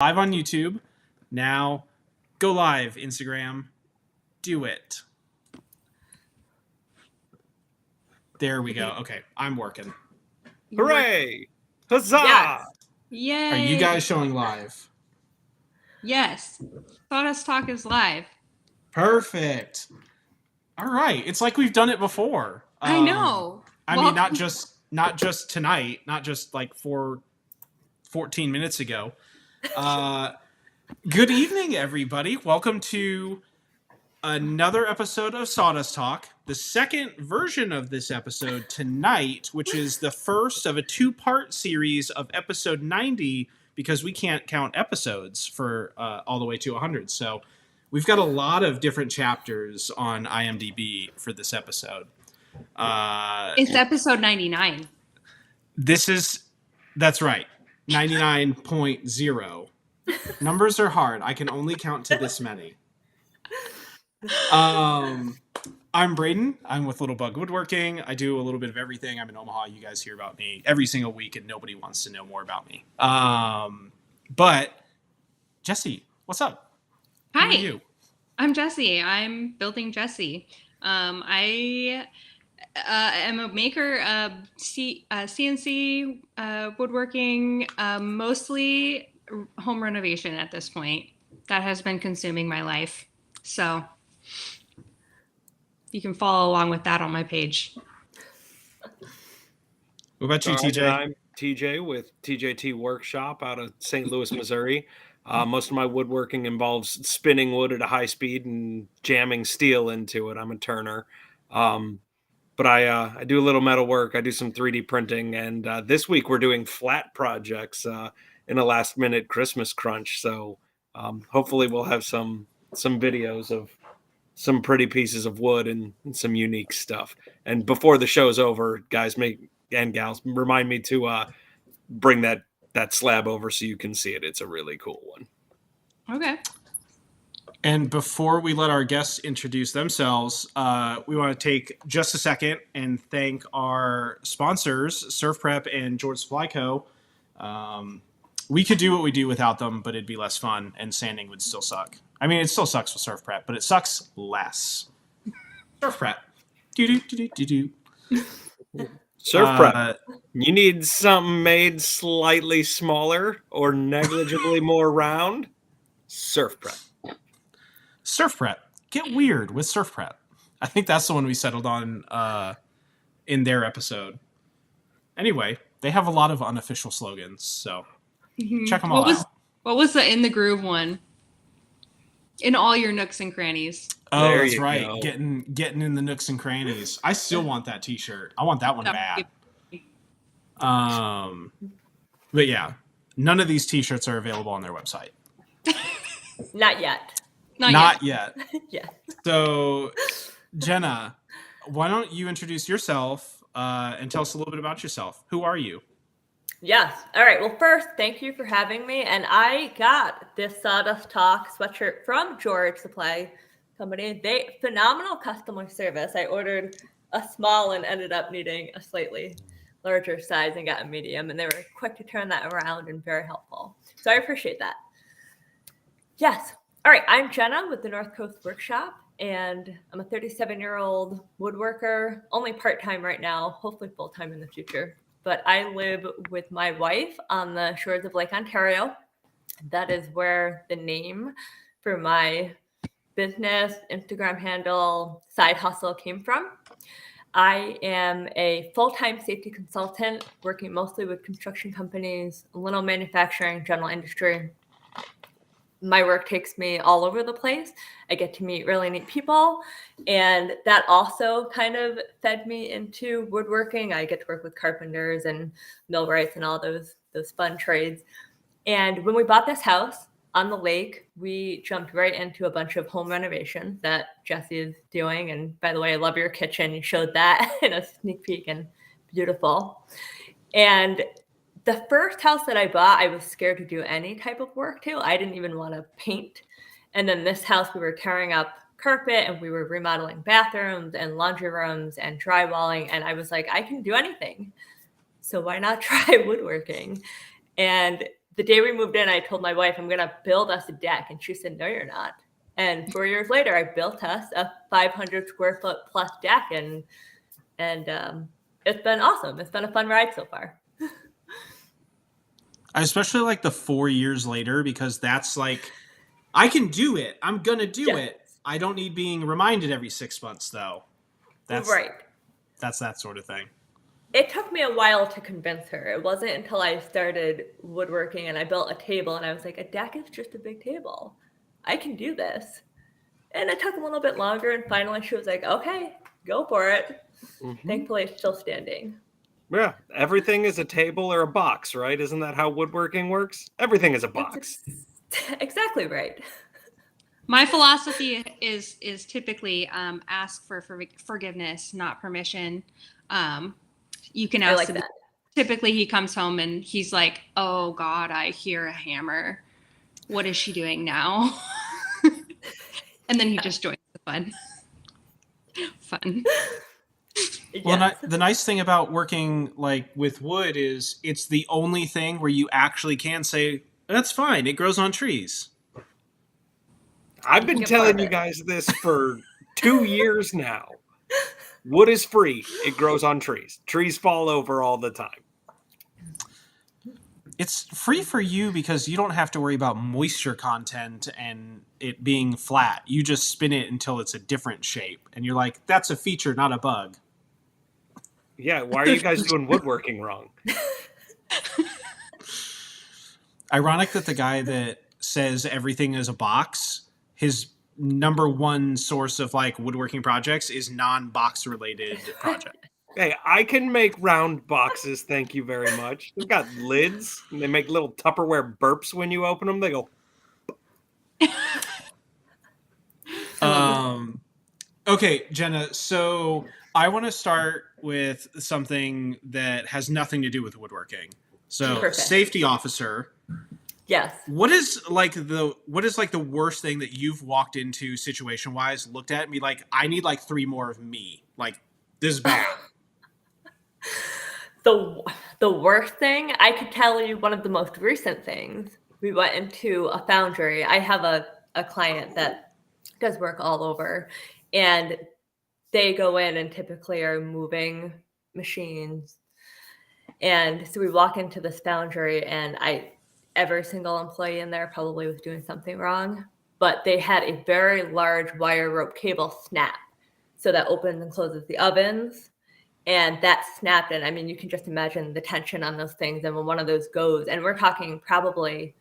Live on YouTube. Now, go live, Instagram. Do it. There we go. Okay, I'm working. Hooray! Huzzah! Yes. Yay! Are you guys showing live? Yes. Sawdust Talk is live. Perfect. All right. It's like we've done it before. I know. I mean, not just tonight, not just like 14 minutes ago. Good evening, everybody. Welcome to another episode of Sawdust Talk, the second version of this episode tonight, which is the first of a two-part series of episode 90, because we can't count episodes for all the way to 100. So we've got a lot of different chapters on IMDb for this episode. It's episode 99. That's right, 99.0. Numbers are hard. I can only count to this many. I'm Braden. I'm with Little Bug Woodworking. I do a little bit of everything. I'm in Omaha. You guys hear about me every single week, and nobody wants to know more about me. But Jessie, what's up? Hi. Who are you? I'm Jessie. I'm building Jessie. I am a maker of CNC woodworking, mostly home renovation at this point. That has been consuming my life. So you can follow along with that on my page. What about you, TJ? I'm TJ with TJT Workshop out of St. Louis, Missouri. Most of my woodworking involves spinning wood at a high speed and jamming steel into it. I'm a turner. But I do a little metal work. I do some 3D printing. And this week we're doing flat projects in a last minute Christmas crunch. So hopefully we'll have some videos of some pretty pieces of wood and some unique stuff. And before the show's over, guys and gals, remind me to bring that slab over so you can see it. It's a really cool one. Okay. And before we let our guests introduce themselves, we want to take just a second and thank our sponsors, Surf Prep and George Supply Co. We could do what we do without them, but it'd be less fun, and sanding would still suck. I mean, it still sucks with Surf Prep, but it sucks less. Surf Prep. Do-do-do-do-do-do. Surf Prep. You need something made slightly smaller or negligibly more round? Surf Prep. Surf Prep. Get weird with Surf Prep. I think that's the one we settled on in their episode. Anyway, they have a lot of unofficial slogans, so check them all out. What was the In the Groove one? In all your nooks and crannies. Oh, There that's you right. go. Getting in the nooks and crannies. I still want that t-shirt. I want that one bad. But yeah, none of these t-shirts are available on their website. Not yet. Not yet. Yeah. So, Jenna, why don't you introduce yourself and tell us a little bit about yourself? Who are you? Yes. All right. Well, first, thank you for having me. And I got this Sawdust Talk sweatshirt from George Supply Company. Phenomenal customer service. I ordered a small and ended up needing a slightly larger size and got a medium. And they were quick to turn that around and very helpful. So I appreciate that. Yes. All right. I'm Jenna with the North Coast Workshop. And I'm a 37-year-old woodworker, only part-time right now, hopefully full-time in the future. But I live with my wife on the shores of Lake Ontario. That is where the name for my business, Instagram handle, side hustle came from. I am a full-time safety consultant working mostly with construction companies, little manufacturing, general industry. My work takes me all over the place. I get to meet really neat people. And that also kind of fed me into woodworking. I get to work with carpenters and millwrights and all those fun trades. And when we bought this house on the lake, we jumped right into a bunch of home renovation that Jessie is doing. And by the way, I love your kitchen. You showed that in a sneak peek and beautiful. And the first house that I bought, I was scared to do any type of work to. I didn't even want to paint. And then this house, we were tearing up carpet and we were remodeling bathrooms and laundry rooms and drywalling. And I was like, I can do anything. So why not try woodworking? And the day we moved in, I told my wife, I'm going to build us a deck. And she said, no, you're not. And 4 years later, I built us a 500 square foot plus deck. And it's been awesome. It's been a fun ride so far. I especially like the 4 years later, because that's like, I can do it. I'm going to do it. I don't need being reminded every 6 months, though. That's right. That's that sort of thing. It took me a while to convince her. It wasn't until I started woodworking and I built a table and I was like, a deck is just a big table. I can do this. And it took a little bit longer. And finally she was like, okay, go for it. Mm-hmm. Thankfully, it's still standing. Yeah. Everything is a table or a box, right? Isn't that how woodworking works? Everything is a box. Exactly right. My philosophy is typically ask for forgiveness, not permission. You can ask like him. That. Typically, he comes home and he's like, "Oh God, I hear a hammer. What is she doing now?" And then he just joins the fun. Yes. Well, the nice thing about working like with wood is it's the only thing where you actually can say, "That's fine. It grows on trees." I've been telling you guys this for 2 years now. Wood is free. It grows on trees. Trees fall over all the time. It's free for you because you don't have to worry about moisture content and it being flat. You just spin it until it's a different shape. And you're like, that's a feature, not a bug. Yeah, why are you guys doing woodworking wrong? Ironic that the guy that says everything is a box, his number one source of like woodworking projects is non-box related project. Hey, I can make round boxes, thank you very much. They've got lids, and they make little Tupperware burps when you open them. They go. Okay, Jenna, so I want to start with something that has nothing to do with woodworking. So, Perfect. Safety officer. Yes. What is the worst thing that you've walked into situation wise, looked at and be like, I need like 3 more of me. Like, this is bad. The worst thing, I could tell you one of the most recent things. We went into a foundry. I have a client that does work all over, and they go in and typically are moving machines. And so we walk into this foundry, and every single employee in there probably was doing something wrong, but they had a very large wire rope cable snap. So that opens and closes the ovens. And that snapped, and I mean, you can just imagine the tension on those things. And when one of those goes, and we're talking probably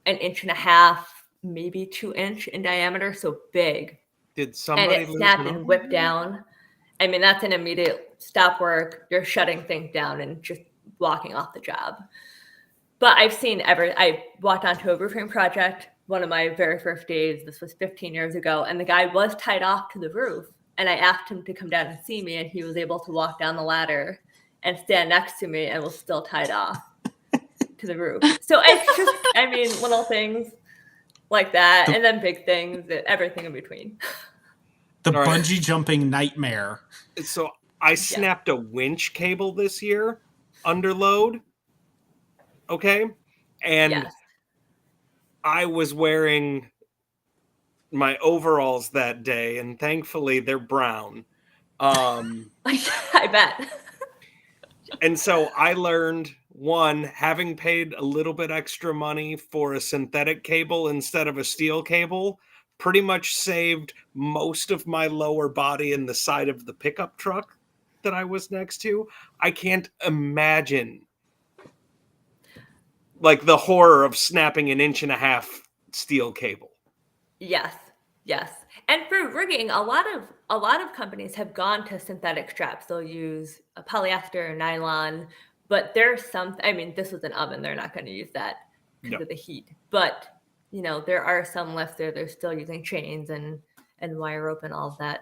1.5 inches, maybe 2 inch in diameter, so big. Did somebody and it snapped and whipped down. I mean, that's an immediate stop work. You're shutting things down and just walking off the job. But I've seen I walked onto a roofing project one of my very first days. This was 15 years ago, and the guy was tied off to the roof. And I asked him to come down and see me, and he was able to walk down the ladder and stand next to me and was still tied off to the roof. So it's just, I mean, little things like that, and then big things, everything in between. The bungee jumping nightmare. So I snapped a winch cable this year under load. Okay. And I was wearing my overalls that day, and thankfully they're brown. I bet. And so I learned, one, having paid a little bit extra money for a synthetic cable instead of a steel cable pretty much saved most of my lower body and the side of the pickup truck that I was next to. I can't imagine like the horror of snapping 1.5 inch steel cable. Yes. And for rigging, a lot of companies have gone to synthetic straps. They'll use a polyester or nylon, but there's some, I mean, this was an oven. They're not going to use that because of the heat. But, you know, there are some lifts there. They're still using chains and wire rope and all of that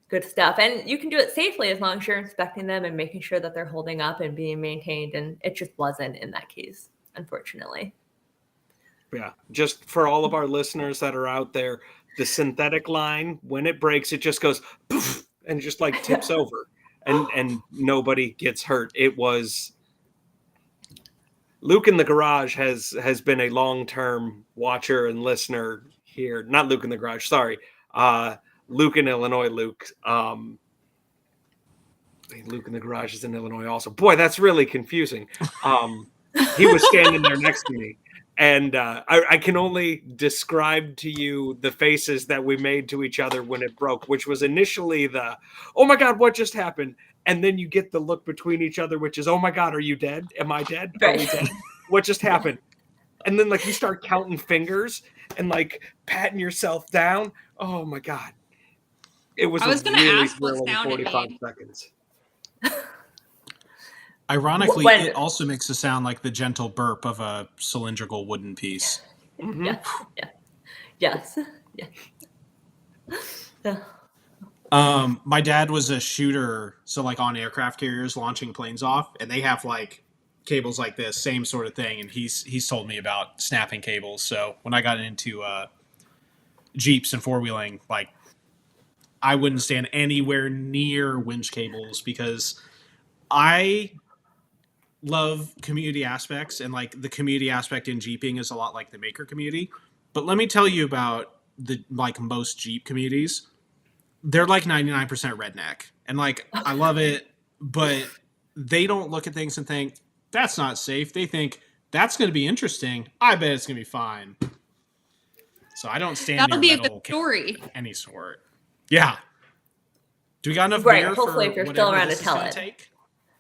good stuff. And you can do it safely as long as you're inspecting them and making sure that they're holding up and being maintained. And it just wasn't in that case, unfortunately. Yeah, just for all of our listeners that are out there, the synthetic line, when it breaks, it just goes poof and just like tips over, and nobody gets hurt. It was Luke in the Garage has been a long-term watcher and listener here. Not Luke in the Garage, sorry. Luke in Illinois, Luke. Luke in the Garage is in Illinois also. Boy, that's really confusing. He was standing there next to me. And I can only describe to you the faces that we made to each other when it broke, which was initially the, oh my God, what just happened? And then you get the look between each other, which is, oh my God, are you dead? Am I dead? Are we dead? What just happened? And then like you start counting fingers and like patting yourself down. Oh my God. It was I was going to ask what sound it 45 made. seconds. Ironically, it also makes a sound like the gentle burp of a cylindrical wooden piece. Mm-hmm. Yes. My dad was a shooter, so like on aircraft carriers launching planes off, and they have like cables like this, same sort of thing. And he's told me about snapping cables. So when I got into Jeeps and four-wheeling, like I wouldn't stand anywhere near winch cables because I love community aspects, and like the community aspect in Jeeping is a lot like the maker community. But let me tell you about the like most Jeep communities. They're like 99% redneck, and like I love it, but they don't look at things and think that's not safe. They think that's going to be interesting. I bet it's going to be fine. So I don't stand That'll be near a metal good story. any sort. Yeah. Do we got enough Right, beer hopefully for if you're whatever still around this to is tell gonna it. take?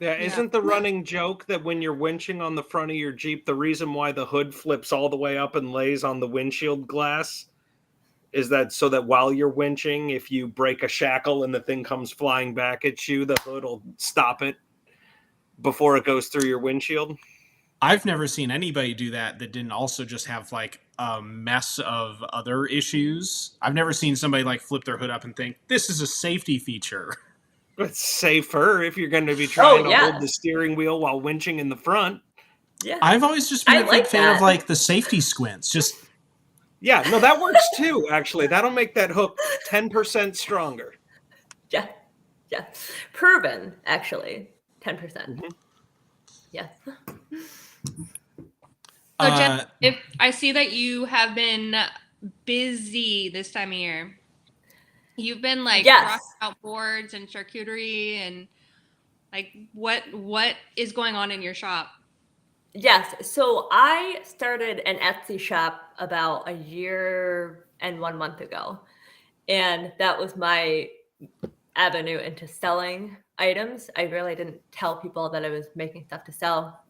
Yeah, isn't the running joke that when you're winching on the front of your Jeep, the reason why the hood flips all the way up and lays on the windshield glass is that so that while you're winching, if you break a shackle and the thing comes flying back at you, the hood will stop it before it goes through your windshield? I've never seen anybody do that didn't also just have like a mess of other issues. I've never seen somebody like flip their hood up and think this is a safety feature. It's safer if you're going to be trying to hold yeah. the steering wheel while winching in the front. Yeah. I've always just been I a big like fan that. of like the safety squints. Just Yeah, no, that works too, actually. That'll make that hook 10% stronger. Yeah. Proven, actually. 10%. Mm-hmm. Yes. So, Jen, if I see that you have been busy this time of year, you've been like rocking out boards and charcuterie, and like what is going on in your shop? Yes. So I started an Etsy shop about a year and 1 month ago, and that was my avenue into selling items. I really didn't tell people that I was making stuff to sell.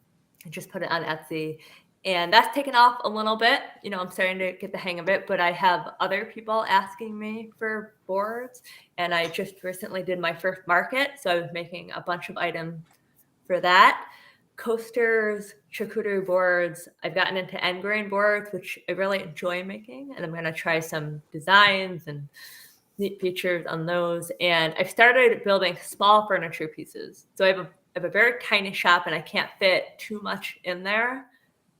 I just put it on Etsy. And that's taken off a little bit. You know, I'm starting to get the hang of it, but I have other people asking me for boards. And I just recently did my first market. So I was making a bunch of items for that. Coasters, charcuterie boards. I've gotten into end grain boards, which I really enjoy making. And I'm going to try some designs and neat features on those. And I've started building small furniture pieces. So I have a very tiny shop and I can't fit too much in there.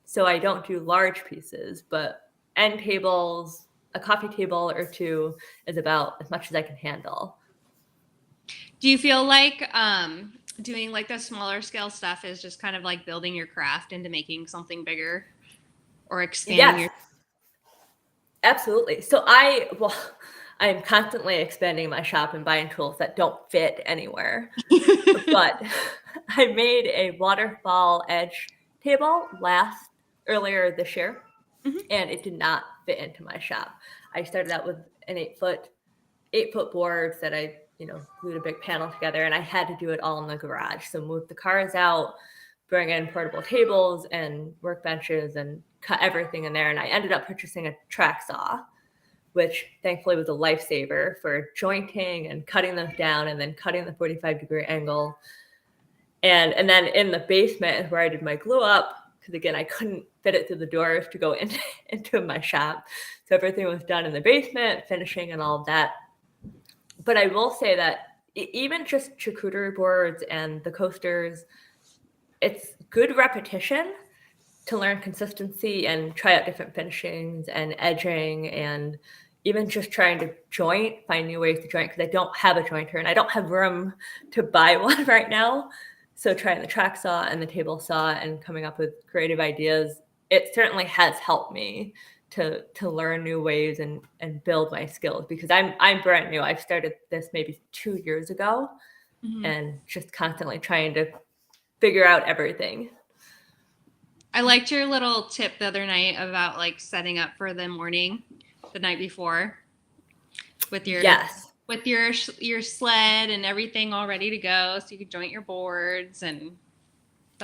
So I don't do large pieces, but end tables, a coffee table or two is about as much as I can handle. Do you feel like doing like the smaller scale stuff is just kind of like building your craft into making something bigger or expanding your... Absolutely. So I'm constantly expanding my shop and buying tools that don't fit anywhere. But I made a waterfall edge table earlier this year, and it did not fit into my shop. I started out with an 8-foot boards that I, glued a big panel together, and I had to do it all in the garage. So move the cars out, bring in portable tables and workbenches and cut everything in there. And I ended up purchasing a track saw, which thankfully was a lifesaver for jointing and cutting them down and then cutting the 45-degree angle. And then in the basement is where I did my glue up, because again, I couldn't fit it through the doors to go into my shop. So everything was done in the basement, finishing and all of that. But I will say that even just charcuterie boards and the coasters, it's good repetition to learn consistency and try out different finishings and edging, and even just trying to find new ways to joint, because I don't have a jointer and I don't have room to buy one right now. So trying the track saw and the table saw and coming up with creative ideas, it certainly has helped me to learn new ways and build my skills, because I'm brand new. I've started this maybe 2 years ago, and just constantly trying to figure out everything. I liked your little tip the other night about like setting up for the morning the night before with your with your sled and everything all ready to go, so you could joint your boards. And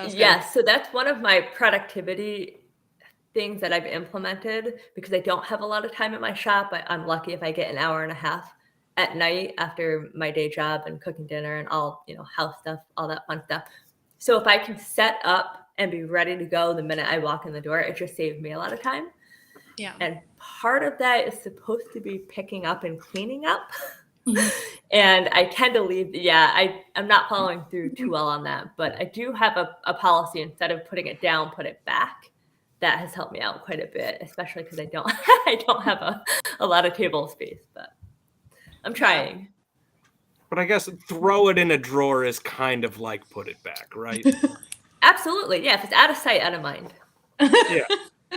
yes, so that's one of my productivity things that I've implemented, because I don't have a lot of time at my shop. I'm lucky if I get an hour and a half at night after my day job and cooking dinner and all, house stuff, all that fun stuff. So if I can set up and be ready to go the minute I walk in the door, it just saves me a lot of time. Yeah. And part of that is supposed to be picking up and cleaning up. And I tend to leave. I'm not following through too well on that, but I do have a policy, instead of putting it down, put it back. That has helped me out quite a bit, especially because I don't have a lot of table space, but I'm trying. But I guess throw it in a drawer is kind of like put it back, right? Absolutely. Yeah. If it's out of sight, out of mind. Yeah.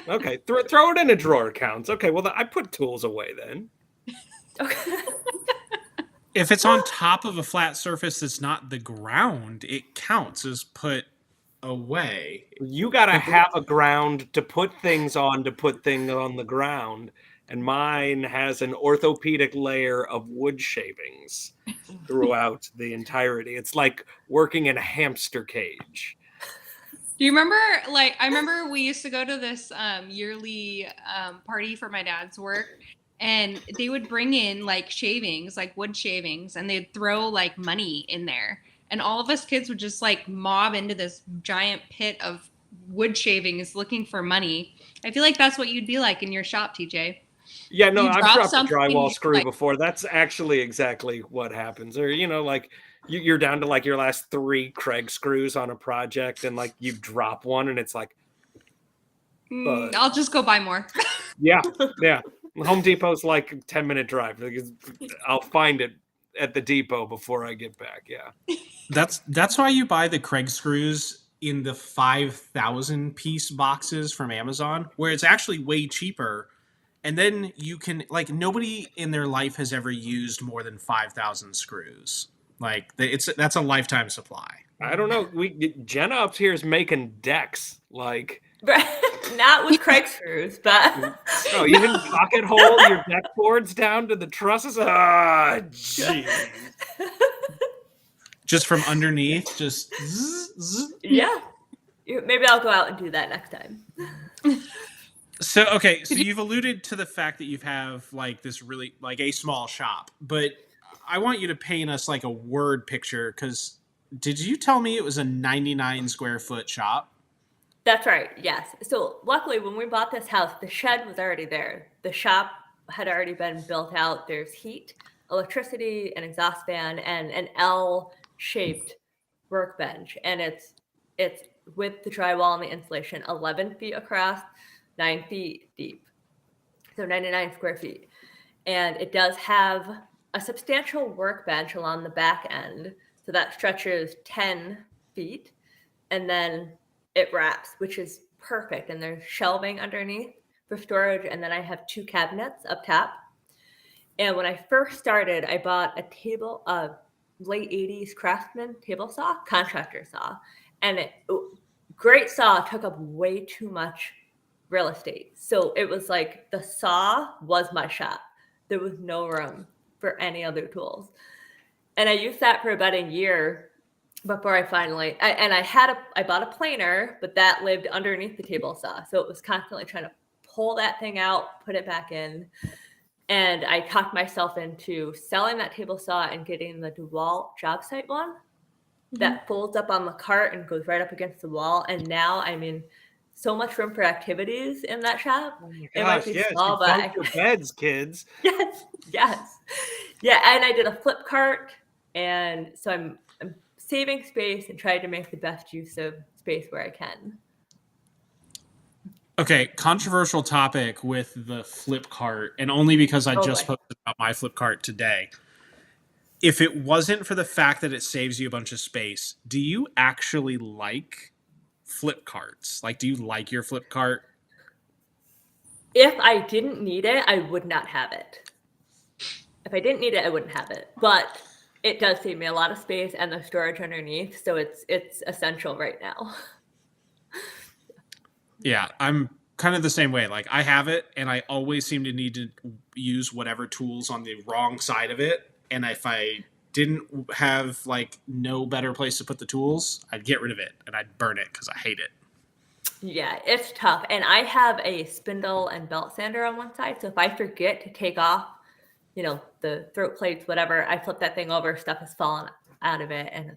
Okay. Throw it in a drawer counts. Okay. Well, I put tools away then. Okay. If it's on top of a flat surface that's not the ground, it counts as put away. You got to have a ground to put things on the ground. And mine has an orthopedic layer of wood shavings throughout the entirety. It's like working in a hamster cage. Do you remember, I remember we used to go to this yearly party for my dad's work, and they would bring in like shavings, like wood shavings, and they'd throw like money in there. And all of us kids would just like mob into this giant pit of wood shavings looking for money. I feel like that's what you'd be like in your shop, TJ. Yeah, no, I've dropped a drywall screw before. That's actually exactly what happens. Or, like you're down to like your last 3 Craig screws on a project, and like you drop one and it's like, I'll just go buy more. Yeah. Home Depot's like a 10-minute drive. I'll find it at the depot before I get back. Yeah. That's why you buy the Craig screws in the 5,000 piece boxes from Amazon, where it's actually way cheaper. And then you can, like, nobody in their life has ever used more than 5,000 screws. Like, that's a lifetime supply. I don't know. Jenna up here is making decks, like. Not with Craig screws, but. No, even pocket hole your deck boards down to the trusses. Ah, jeez. Just from underneath, just. Zzz, zzz. Yeah. Maybe I'll go out and do that next time. So you've alluded to the fact that you have like this really like a small shop, but I want you to paint us like a word picture, because did you tell me it was a 99 square foot shop? That's right. Yes. So luckily when we bought this house, the shed was already there. The shop had already been built out. There's heat, electricity, an exhaust fan, and an L-shaped workbench. And it's with the drywall and the insulation, 11 feet across, 9 feet deep, so 99 square feet. And it does have a substantial workbench along the back end, so that stretches 10 feet, and then it wraps, which is perfect. And there's shelving underneath for storage, and then I have 2 cabinets up top. And when I first started, I bought a late 80s Craftsman table saw, contractor saw, and great saw, took up way too much real estate. So it was like the saw was my shop. There was no room for any other tools. And I used that for about a year before I finally, I bought a planer, but that lived underneath the table saw. So it was constantly trying to pull that thing out, put it back in. And I talked myself into selling that table saw and getting the DeWalt job site one that folds up on the cart and goes right up against the wall. And now, so much room for activities in that shop. Oh my gosh, yes, small, but your beds, kids. Yes. Yeah, and I did a flip cart, and so I'm saving space and trying to make the best use of space where I can. Okay, controversial topic with the flip cart, and only because I just posted about my flip cart today. if it wasn't for the fact that it saves you a bunch of space, do you actually like flip carts? Like, do you like your flip cart? If I didn't need it, I would not have it. If I didn't need it, I wouldn't have it. But it does save me a lot of space and the storage underneath, so it's essential right now. Yeah, I'm kind of the same way. Like, I have it, and I always seem to need to use whatever tools on the wrong side of it. And if I didn't have like no better place to put the tools, I'd get rid of it and I'd burn it because I hate it. Yeah, it's tough. And I have a spindle and belt sander on one side, so if I forget to take off, the throat plates, whatever, I flip that thing over, stuff has fallen out of it, and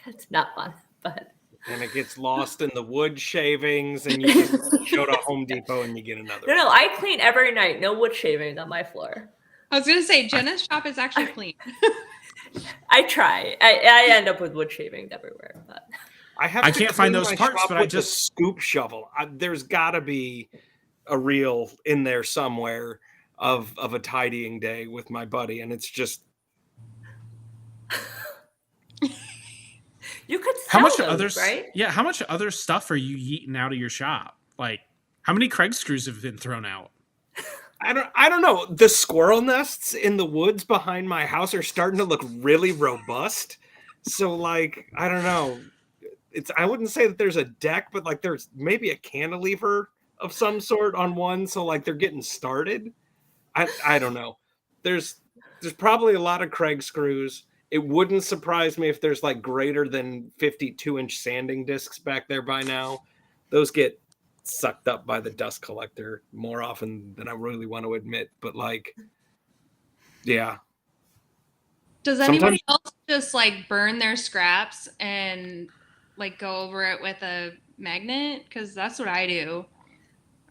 it's not fun. But And it gets lost in the wood shavings, and you just go to Home Depot and you get another. no, I clean every night. No wood shavings on my floor. I was gonna say Jenna's shop is actually clean. I try. I end up with wood shavings everywhere, but I can't find those parts, but I just a scoop shovel. There's got to be a reel in there somewhere of a tidying day with my buddy, and it's just you could sell how much those, other right? Yeah, how much other stuff are you eating out of your shop? Like, how many Craig screws have been thrown out? I don't know. The squirrel nests in the woods behind my house are starting to look really robust. So like, I don't know. I wouldn't say that there's a deck, but like there's maybe a cantilever of some sort on one. So like they're getting started. I don't know. There's probably a lot of Craig screws. It wouldn't surprise me if there's like greater than 52-inch sanding discs back there by now. Those get sucked up by the dust collector more often than I really want to admit. But like, yeah. Does anybody else just like burn their scraps and like go over it with a magnet? Because that's what I do.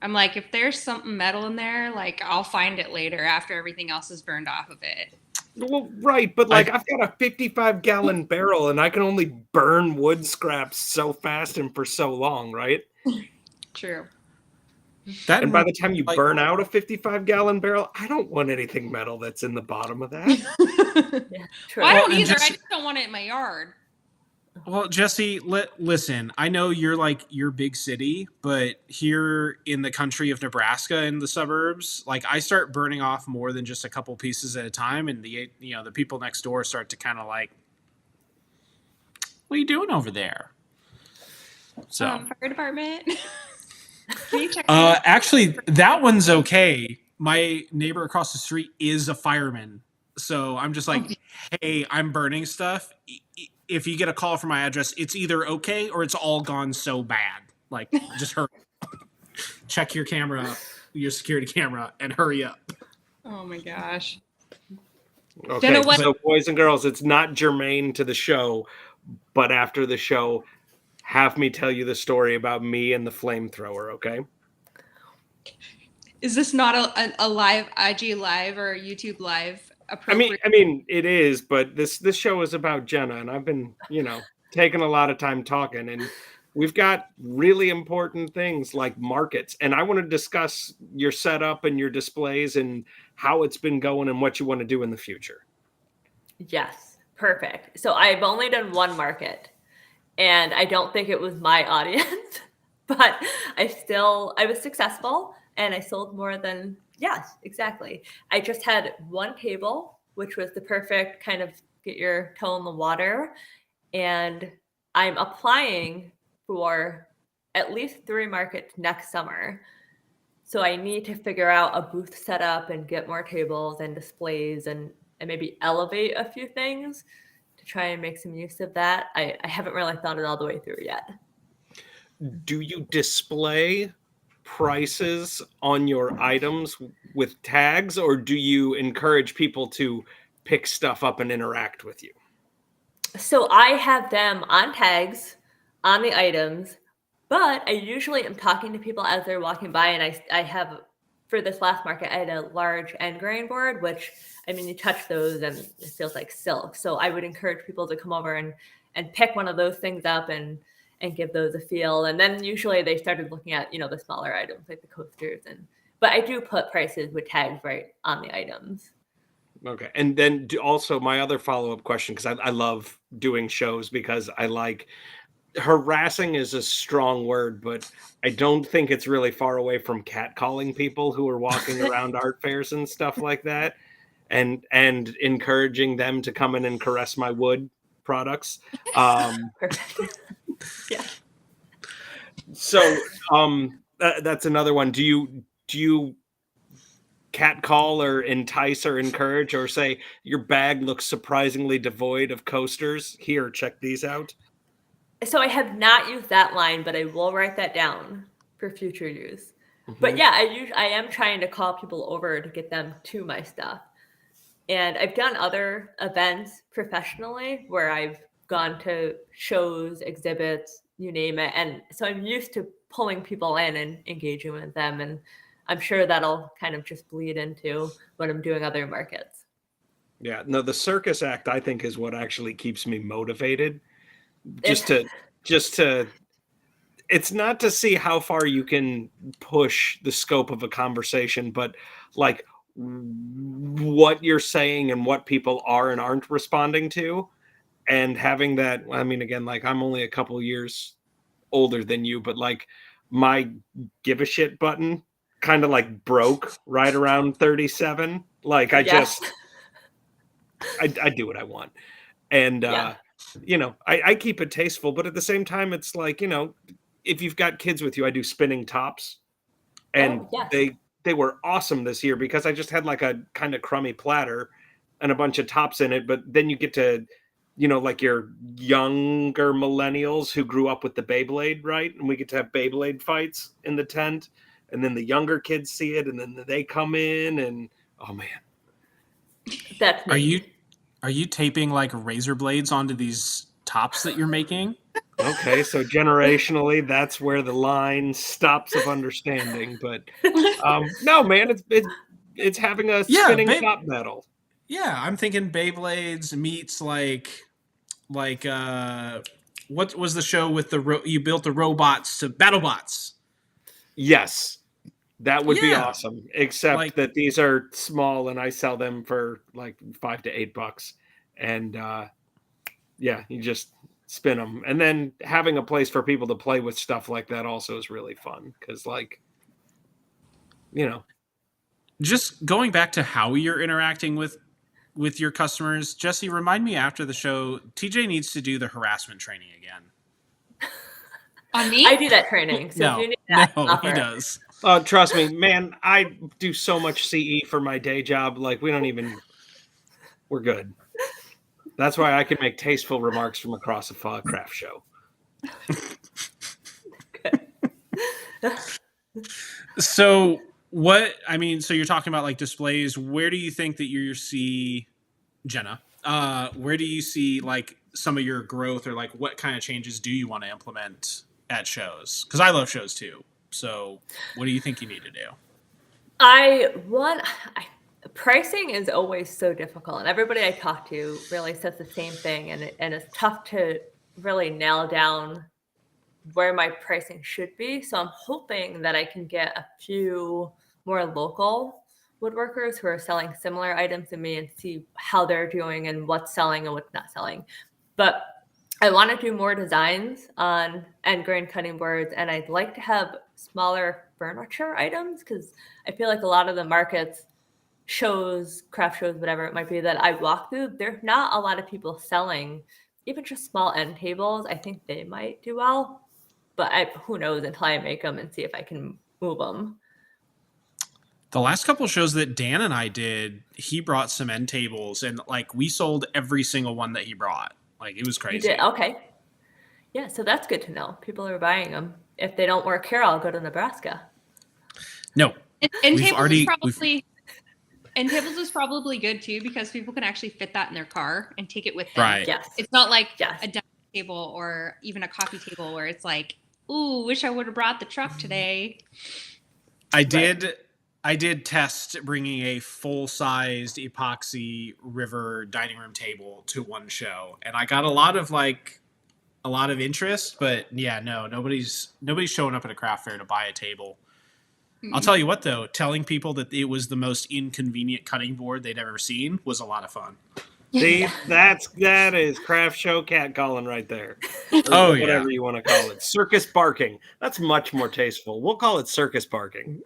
I'm like, if there's something metal in there, like I'll find it later after everything else is burned off of it. Well, right, but like I've got a 55-gallon barrel and I can only burn wood scraps so fast and for so long, right? True. And by the time you burn out a 55-gallon barrel, I don't want anything metal that's in the bottom of that. Yeah, true. Well, I don't either. I just don't want it in my yard. Well, Jessie, listen, I know you're like your big city, but here in the country of Nebraska in the suburbs, like I start burning off more than just a couple pieces at a time. And the people next door start to kind of like, what are you doing over there? So fire department. Can you check actually, that one's okay. My neighbor across the street is a fireman. So I'm just like, hey, I'm burning stuff. If you get a call from my address, it's either okay or it's all gone so bad. Like, just hurry. Check your camera, your security camera, and hurry up. Oh my gosh. Okay, Jenna, so boys and girls, it's not germane to the show, but after the show, have me tell you the story about me and the flamethrower, okay? Is this not a live IG live or YouTube live? I mean, it is, but this show is about Jenna, and I've been, taking a lot of time talking, and we've got really important things like markets, and I want to discuss your setup and your displays and how it's been going and what you want to do in the future. Yes, perfect. So I've only done one market, and I don't think it was my audience, but I was successful, and I sold more than. Yes, exactly. I just had one table, which was the perfect kind of get your toe in the water. And I'm applying for at least 3 markets next summer. So I need to figure out a booth setup and get more tables and displays and maybe elevate a few things to try and make some use of that. I haven't really thought it all the way through yet. Do you display prices on your items with tags, or do you encourage people to pick stuff up and interact with you? So I have them on tags on the items, but I usually am talking to people as they're walking by, and I have, for this last market, I had a large end grain board, which, I mean, you touch those and it feels like silk. So I would encourage people to come over and pick one of those things up and give those a feel. And then usually they started looking at, the smaller items like the coasters. But I do put prices with tags right on the items. Okay. And then also my other follow-up question, because I love doing shows because I like harassing is a strong word, but I don't think it's really far away from catcalling people who are walking around art fairs and stuff like that, and encouraging them to come in and caress my wood products. Perfect. Yeah. So that's another one. Do you catcall or entice or encourage or say your bag looks surprisingly devoid of coasters? Here, check these out. So I have not used that line, but I will write that down for future use. But Mhm. yeah, I am trying to call people over to get them to my stuff. And I've done other events professionally where I've gone to shows, exhibits, you name it. And so I'm used to pulling people in and engaging with them. And I'm sure that'll kind of just bleed into when I'm doing other markets. Yeah, no, the circus act I think is what actually keeps me motivated. It, Just to just to it's not to see how far you can push the scope of a conversation, but like what you're saying and what people are and aren't responding to, and having that. I mean, again, like I'm only a couple years older than you, but like my give a shit button kind of like broke right around 37. Like yes. I do what I want. And Yeah. I keep it tasteful, but at the same time it's like, if you've got kids with you, I do spinning tops, and Oh, yes. they were awesome this year because I just had like a kind of crummy platter and a bunch of tops in it, but then you get to like your younger millennials who grew up with the Beyblade, right? And we get to have Beyblade fights in the tent, and then the younger kids see it, and then they come in, and oh man. That's Are me. you taping like razor blades onto these tops that you're making? Okay, so generationally, that's where the line stops of understanding. But no, man, it's having a Yeah, spinning top battle. yeah, I'm thinking Beyblades meets like what was the show with you built the robots to BattleBots? Yes, that would be Yeah, awesome. Except like that these are small, and I sell them for like $5 to $8, and yeah, you just spin them, and then having a place for people to play with stuff like that also is really fun because, like, you know, just going back to how you're interacting with your customers. Jesse, remind me after the show. TJ needs to do the harassment training again. On me? I do that training. So if you No, need that, no, he offer. does. trust me, man, I do so much CE for my day job. Like, we're good. That's why I can make tasteful remarks from across a craft show. So so you're talking about like displays. Where do you think that you see Jenna? Where do you see like some of your growth, or like what kind of changes do you want to implement at shows? Because I love shows too. So what do you think you need to do? Pricing is always so difficult, and everybody I talk to really says the same thing, and it's tough to really nail down where my pricing should be. So I'm hoping that I can get a few more local woodworkers who are selling similar items to me and see how they're doing and what's selling and what's not selling. But I want to do more designs on end grain cutting boards, and I'd like to have smaller furniture items because I feel like a lot of the markets, shows, craft shows, whatever it might be that I walk through, there's not a lot of people selling even just small end tables. I think they might do well, but who knows until I make them and see if I can move them. The last couple of shows that Dan and I did, he brought some end tables, and like we sold every single one that he brought. Like it was You crazy. did? Okay. Yeah, so that's good to know. People are buying them. If they don't work here, I'll go to Nebraska. No, And we've tables already is probably and tables is probably good too because people can actually fit that in their car and take it with them. right. Yes. It's not like Yes. a dining table or even a coffee table where it's like, ooh, wish I would have brought the truck today. I did test bringing a full-sized epoxy river dining room table to one show, and I got a lot of interest, but yeah, no, nobody's showing up at a craft fair to buy a table. I'll tell you what, though, telling people that it was the most inconvenient cutting board they'd ever seen was a lot of fun. See, that is craft show catcalling right there. Or Oh, yeah. whatever you want to call it. Circus barking. That's much more tasteful. We'll call it circus barking.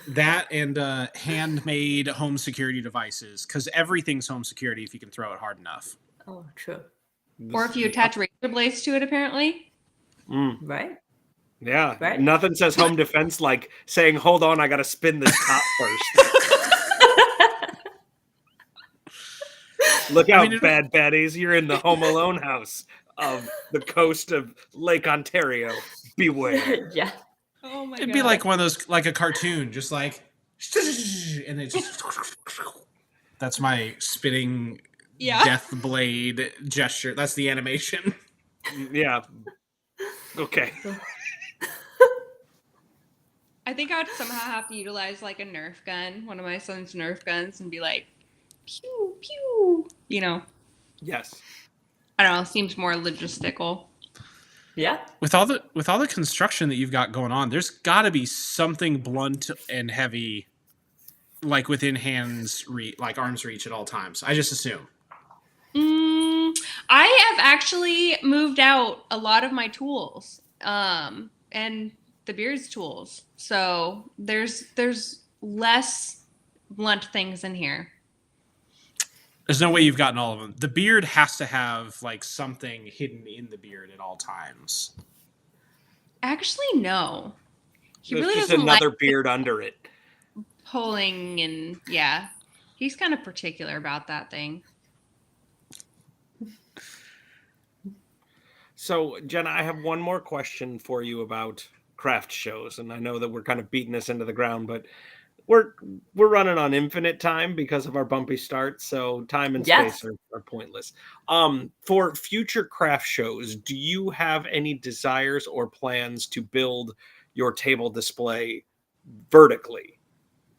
That and handmade home security devices, because everything's home security if you can throw it hard enough. Oh, true. Or if you attach razor blades to it, apparently. Right? Yeah. Right. Nothing says home defense like saying, hold on, I got to spin this top first. Look out, bad baddies. You're in the Home Alone house of the coast of Lake Ontario. Beware. Yeah. Oh my god. It'd be like one of those, like a cartoon, just like, and it just, that's my spinning death blade gesture. That's the animation. Yeah. Okay. I think I would somehow have to utilize like a Nerf gun, one of my son's Nerf guns, and be like, pew, pew. You know, Yes. I don't know. Seems more logistical. Yeah. With all the construction that you've got going on, there's got to be something blunt and heavy, like within arm's reach at all times. I just assume. I have actually moved out a lot of my tools, and the beard's tools. So there's less blunt things in here. There's no way you've gotten all of them. The beard has to have like something hidden in the beard at all times. Actually, no. He There's really just doesn't another like beard under it. pulling, and yeah, he's kind of particular about that thing. So, Jenna, I have one more question for you about craft shows, and I know that we're kind of beating this into the ground, but we're running on infinite time because of our bumpy start, so time and space are pointless. For future craft shows, do you have any desires or plans to build your table display vertically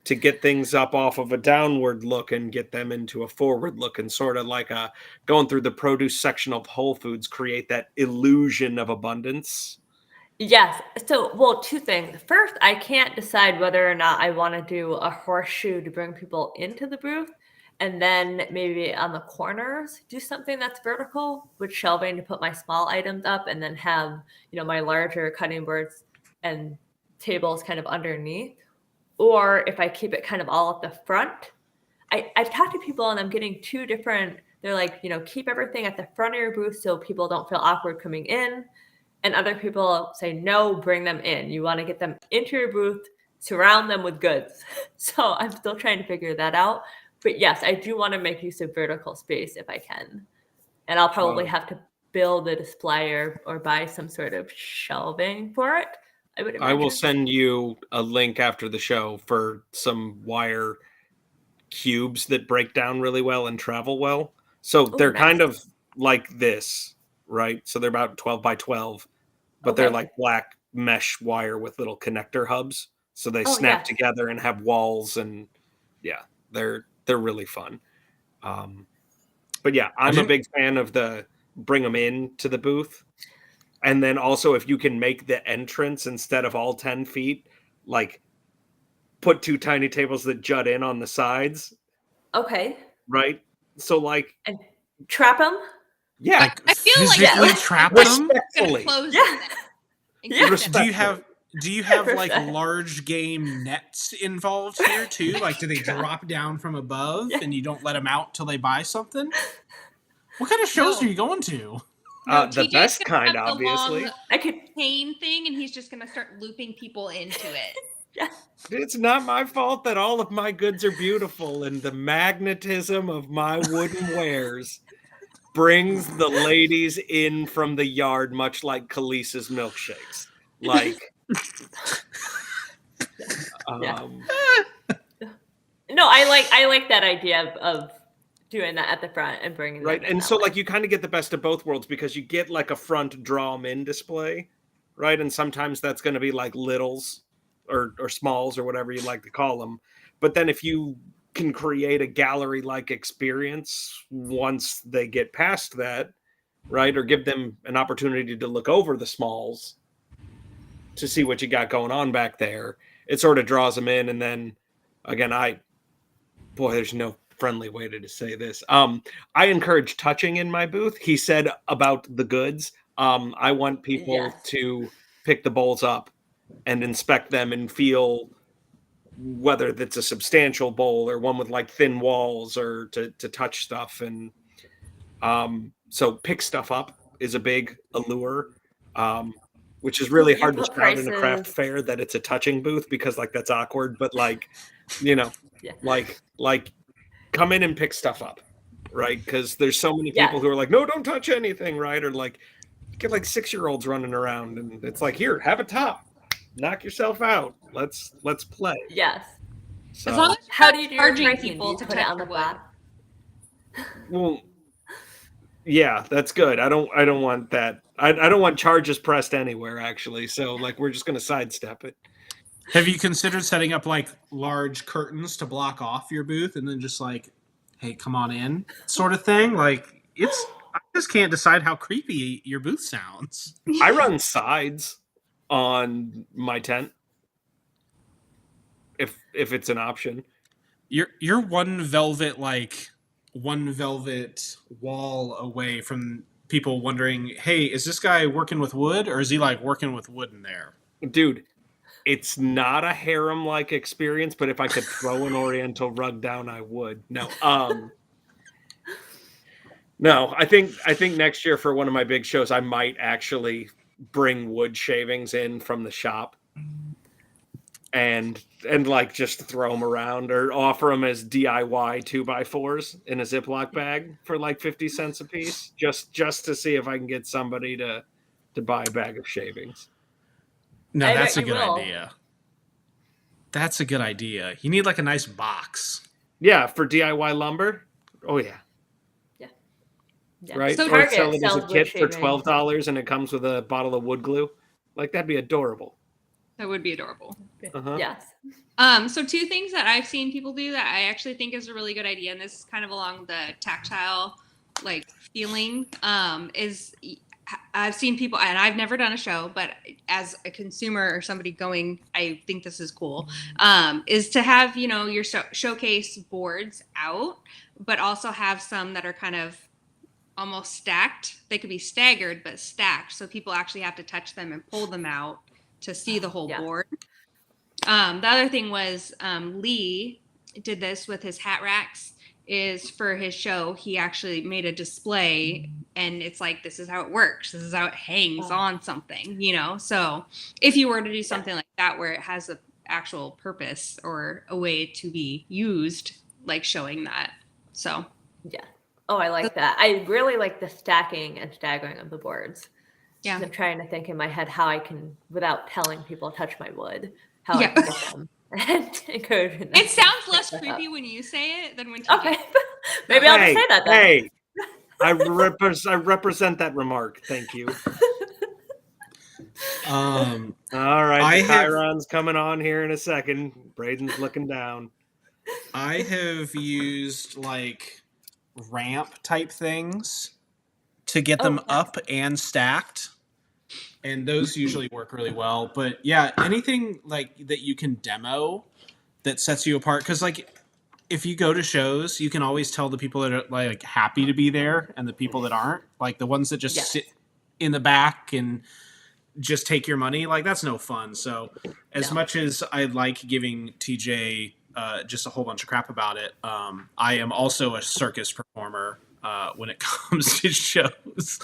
to get things up off of a downward look and get them into a forward look, and sort of like going through the produce section of Whole Foods, create that illusion of abundance? Yes. So, well, two things. First, I can't decide whether or not I want to do a horseshoe to bring people into the booth, and then maybe on the corners do something that's vertical with shelving to put my small items up, and then have, my larger cutting boards and tables kind of underneath. Or if I keep it kind of all at the front. I've talked to people and I'm getting two different, they're like, keep everything at the front of your booth so people don't feel awkward coming in. And other people say, no, bring them in. You want to get them into your booth, surround them with goods. So I'm still trying to figure that out. But yes, I do want to make use of vertical space if I can. And I'll probably have to build a display or buy some sort of shelving for it. I will send you a link after the show for some wire cubes that break down really well and travel well. So they're kind of like this, right? So they're about 12 by 12, but they're like black mesh wire with little connector hubs. So they snap together and have walls, and they're really fun. But yeah, I'm a big fan of the bring them in to the booth. And then also, if you can make the entrance, instead of all 10 feet, like put two tiny tables that jut in on the sides. Okay. Right? So like... And trap them? Yeah. Like I feel physically like trap them? Respectfully. Do you have like large game nets involved here too? Like, do they drop down from above and you don't let them out till they buy something? What kind of shows are you going to? The best kind, obviously. I could chain thing, and he's just gonna start looping people into it. It's not my fault that all of my goods are beautiful, and the magnetism of my wooden wares brings the ladies in from the yard, much like Khaleesi's milkshakes. Like, no, I like that idea of doing that at the front and bringing right. them in And so way. like you kind of get the best of both worlds, because you get like a front draw them in display, right? And sometimes that's going to be like littles or smalls or whatever you like to call them. But then if you can create a gallery like experience once they get past that, right, or give them an opportunity to look over the smalls to see what you got going on back there, it sort of draws them in. And then again, there's no friendly way to say this. I encourage touching in my booth. He said about the goods. I want people to pick the bowls up and inspect them and feel whether that's a substantial bowl or one with like thin walls, or to touch stuff. And so pick stuff up is a big allure, which is really hard to shout in a craft fair that it's a touching booth, because like that's awkward. But like, like come in and pick stuff up, right? Because there's so many people who are like, no, don't touch anything, right? Or like get like 6-year-olds running around, and it's like, here, have a top, knock yourself out. Let's play. Yes. So, as long as how do you do charging your people to put touch it on the wood? Well, yeah, that's good. I don't want that. I don't want charges pressed anywhere, actually. So like, we're just gonna sidestep it. Have you considered setting up like large curtains to block off your booth, and then just like, hey, come on in, sort of thing? Like, I just can't decide how creepy your booth sounds. I run sides on my tent if it's an option. You're one velvet wall away from people wondering, hey, is this guy working with wood, or is he like working with wood in there? Dude, it's not a harem-like experience, but if I could throw an Oriental rug down, I would. No, no. I think next year for one of my big shows, I might actually bring wood shavings in from the shop, and like just throw them around, or offer them as DIY 2x4s in a Ziploc bag for like 50 cents a piece, just to see if I can get somebody to buy a bag of shavings. No, that's a good idea. That's a good idea. You need like a nice box. Yeah, for DIY lumber. Oh yeah. Yeah. Right. So or sell it as a kit for $12, and it comes with a bottle of wood glue. Like, that'd be adorable. That would be adorable. Uh-huh. Yes. So 2 things that I've seen people do that I actually think is a really good idea, and this is kind of along the tactile like feeling, is I've seen people, and I've never done a show, but as a consumer or somebody going, I think this is cool, is to have, your showcase boards out, but also have some that are kind of almost stacked. They could be staggered, but stacked. So people actually have to touch them and pull them out to see the whole board. The other thing was Lee did this with his hat racks. Is for his show, he actually made a display, and it's like, this is how it works. This is how it hangs on something, So if you were to do something like that, where it has an actual purpose or a way to be used, like showing that. So yeah. Oh, I like that. I really like the stacking and staggering of the boards. Yeah. I'm trying to think in my head how I can, without telling people touch my wood, how I can get them and encourage them. It sounds less creepy when you say it than when you Okay. Maybe I'll just say that then. Hey, I represent that remark. Thank you. All right, Chiron's coming on here in a second. Braden's looking down. I have used like ramp type things to get them up and stacked, and those usually work really well. But yeah, anything like that you can demo that sets you apart, because like if you go to shows, you can always tell the people that are like happy to be there and the people that aren't, like the ones that just sit in the back and just take your money. Like, that's no fun. So as much as I like giving TJ just a whole bunch of crap about it, I am also a circus performer when it comes to shows.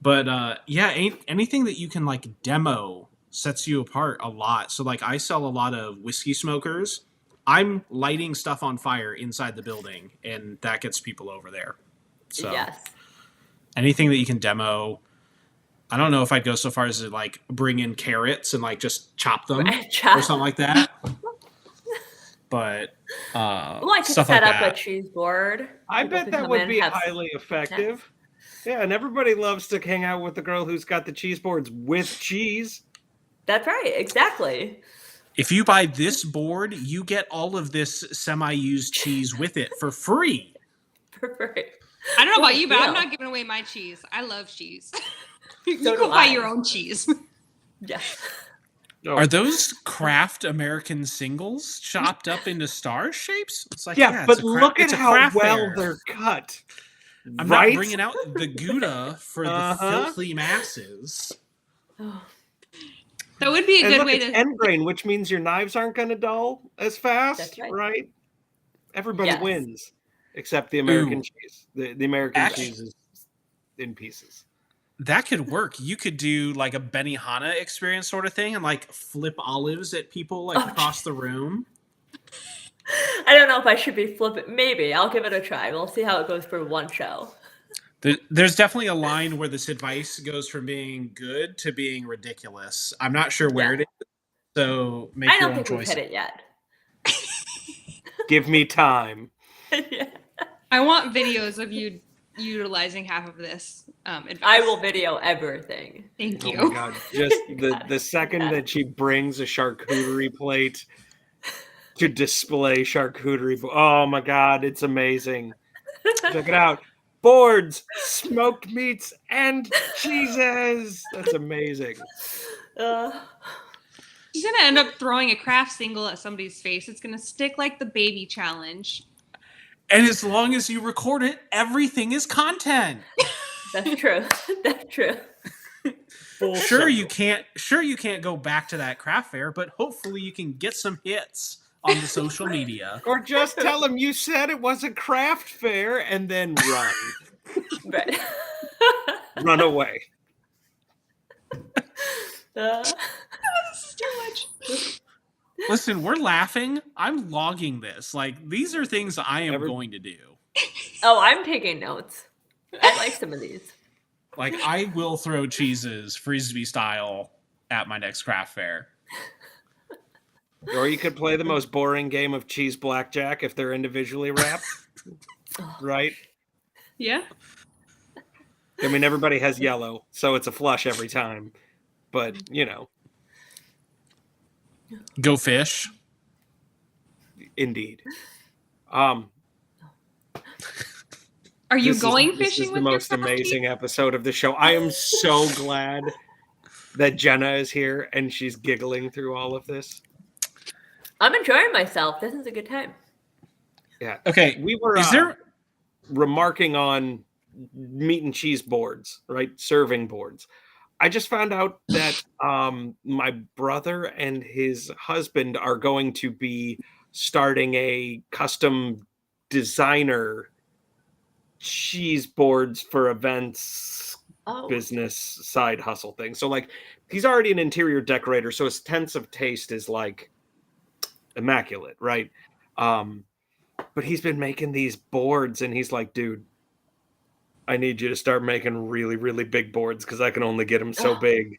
But anything that you can like demo sets you apart a lot. So like, I sell a lot of whiskey smokers. I'm lighting stuff on fire inside the building, and that gets people over there. So anything that you can demo. I don't know if I'd go so far as to like bring in carrots and like just chop them or something like that. But well, I could set up a cheese board. I bet that would be highly effective. Yeah, and everybody loves to hang out with the girl who's got the cheese boards with cheese. That's right, exactly. If you buy this board, you get all of this semi-used cheese with it for free. Perfect. I don't know about you, but I'm not giving away my cheese. I love cheese. You go buy your own cheese. Yes. Oh. Are those craft American singles chopped up into star shapes? It's like, Yeah, it's but a look at it's a how craft well fair. they're cut. I'm right? not bringing out the Gouda for the filthy masses. That would be a And good look, way it's to. end grain, which means your knives aren't going to dull as fast, That's right. right? Everybody Yes. wins, except the American Ooh. cheese. The American Actually- cheese is in pieces. That could work. You could do like a Benihana experience sort of thing and like flip olives at people like across the room. I don't know if I should be flipping. Maybe. I'll give it a try. We'll see how it goes for one show. There's definitely a line where this advice goes from being good to being ridiculous. I'm not sure where it is, so make I your don't own think we've choice. hit it yet. Give me time. Yeah. I want videos of you utilizing half of this advice. I will video everything. Thank you. Oh my god! Just Got the it. second Got it. that she brings a charcuterie plate to display charcuterie, oh my god, it's amazing. Check it out. Boards, smoked meats, and cheeses. That's amazing. She's gonna end up throwing a craft single at somebody's face. It's gonna stick like the baby challenge. And as long as you record it, everything is content. That's true. That's true. Sure you can't go back to that craft fair, but hopefully you can get some hits on the social media. Or just tell them you said it was a craft fair and then run. Right. Run away. This is too much. Listen, we're laughing. I'm logging this. Like, these are things I am going to do. Oh, I'm taking notes. I like some of these. Like, I will throw cheeses, Frisbee style, at my next craft fair. Or you could play the most boring game of cheese blackjack if they're individually wrapped. Right? Yeah. I mean, everybody has yellow, so it's a flush every time. But, you know, Go fish. indeed. Are you going This fishing is with the your most crafty? amazing episode of the show. I am so glad that Jenna is here and she's giggling through all of this. I'm enjoying myself. This is a good time. Yeah. Okay. We were Is there remarking on meat and cheese boards, right? Serving boards. I just found out that my brother and his husband are going to be starting a custom designer cheese boards for events business side hustle thing. So like he's already an interior decorator, so his sense of taste is like immaculate, right? But he's been making these boards and he's like, dude, I need you to start making really, really big boards because I can only get them so big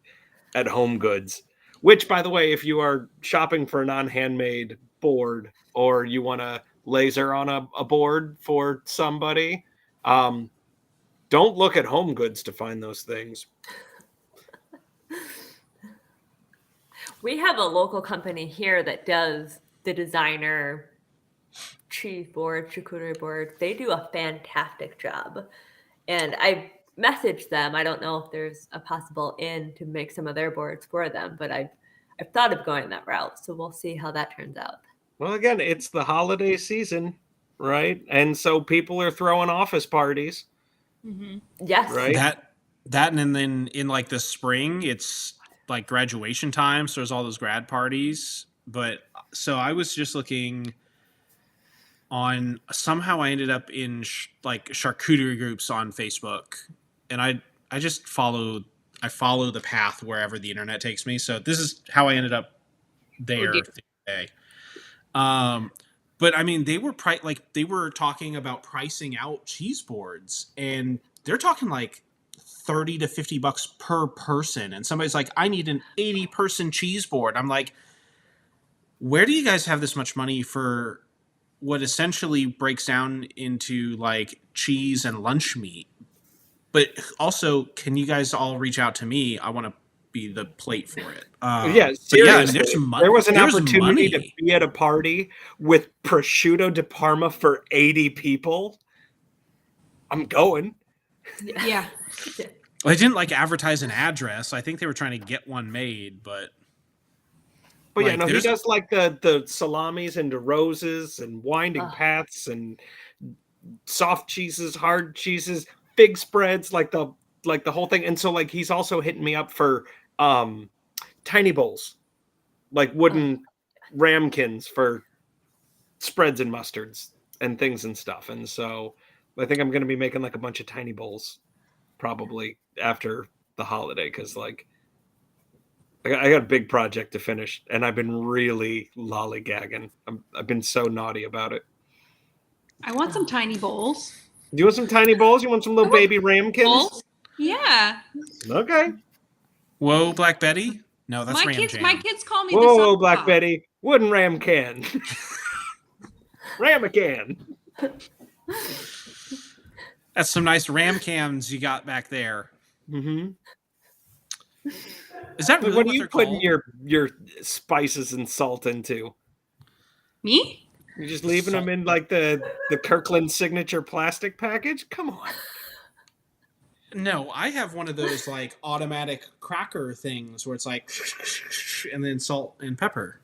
at Home Goods. Which, by the way, if you are shopping for a non-handmade board or you want to laser on a board for somebody, don't look at Home Goods to find those things. We have a local company here that does the designer cheese board, charcuterie board. They do a fantastic job. And I messaged them. I don't know if there's a possible in to make some of their boards for them, but I've thought of going that route. So we'll see how that turns out. Well, again, it's the holiday season, right? And so people are throwing office parties. Mm-hmm. Yes. Right. that and then in like the spring, it's like graduation time. So there's all those grad parties. But so I was just looking on, somehow I ended up in like charcuterie groups on Facebook, and I just follow the path wherever the internet takes me. So this is how I ended up there the other day. But I mean, they were talking about pricing out cheese boards, and they're talking like $30 to $50 per person. And somebody's like, I need an 80-person cheese board. I'm like, where do you guys have this much money for what essentially breaks down into like cheese and lunch meat? But also, can you guys all reach out to me? I want to be the plate for it. Yeah, seriously. There was an opportunity to be at a party with prosciutto di Parma for 80 people. I'm going. Yeah. Well, they didn't like advertise an address. I think they were trying to get one made, but But yeah, Like, no, he there's- does like the salamis into roses and winding paths and soft cheeses, hard cheeses, fig spreads, like the whole thing. And so like he's also hitting me up for tiny bowls, like wooden ramekins for spreads and mustards and things and stuff. And so I think I'm going to be making like a bunch of tiny bowls probably after the holiday, because like I got a big project to finish and I've been really lollygagging. I've been so naughty about it. I want some tiny bowls. Do you want some tiny bowls? You want some little baby ramekins? Bowls? Yeah. Okay. Whoa, Black Betty? No, that's My Ram kids, Jam. my kids call me the Whoa, soft Black top. Betty. Wooden ramekin. Ramekin. That's some nice ram cams you got back there. Mm-hmm. Is that really What what are you they're putting called? your spices and salt into? Me? You're just leaving them in like the Kirkland signature plastic package? Come on. No, I have one of those like automatic cracker things where it's like, and then salt and pepper.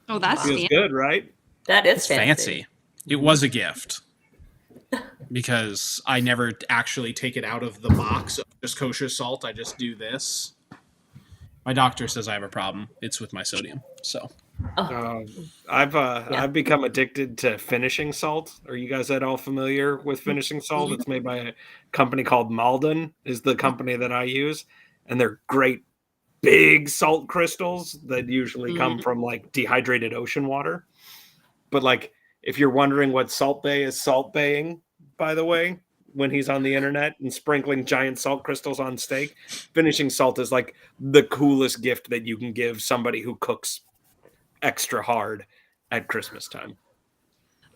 Oh, that's Feels fancy. good, right? That is It's fancy. It was a gift because I never actually take it out of the box of just kosher salt. I just do this. My doctor says I have a problem. It's with my sodium. So I've become addicted to finishing salt. Are you guys at all familiar with finishing salt? It's made by a company called Malden, is the company that I use, and they're great big salt crystals that usually come from like dehydrated ocean water. But like, if you're wondering what Salt Bay is salt baying, by the way, when he's on the internet and sprinkling giant salt crystals on steak, finishing salt is like the coolest gift that you can give somebody who cooks extra hard at Christmas time.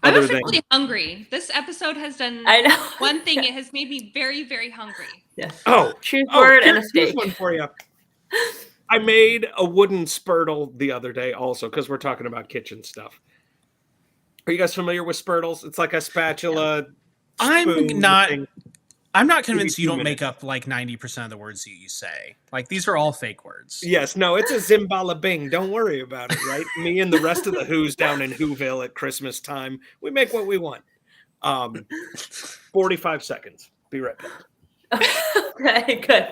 I'm Other than officially hungry. This episode has done I know. one thing. It has made me very, very hungry. Yes. oh, Choose word and a here's steak. one for you. I made a wooden spurtle the other day, also because we're talking about kitchen stuff. Are you guys familiar with spurtles? It's like a spatula. spoon thing. I'm not convinced Maybe you 2 don't make minutes. up like 90% of the words that you say. Like, these are all fake words. Yes, no, it's a Zimbala Bing. Don't worry about it, right? Me and the rest of the Who's down in Whoville at Christmas time, we make what we want. 45 seconds. Be right back. Okay, good.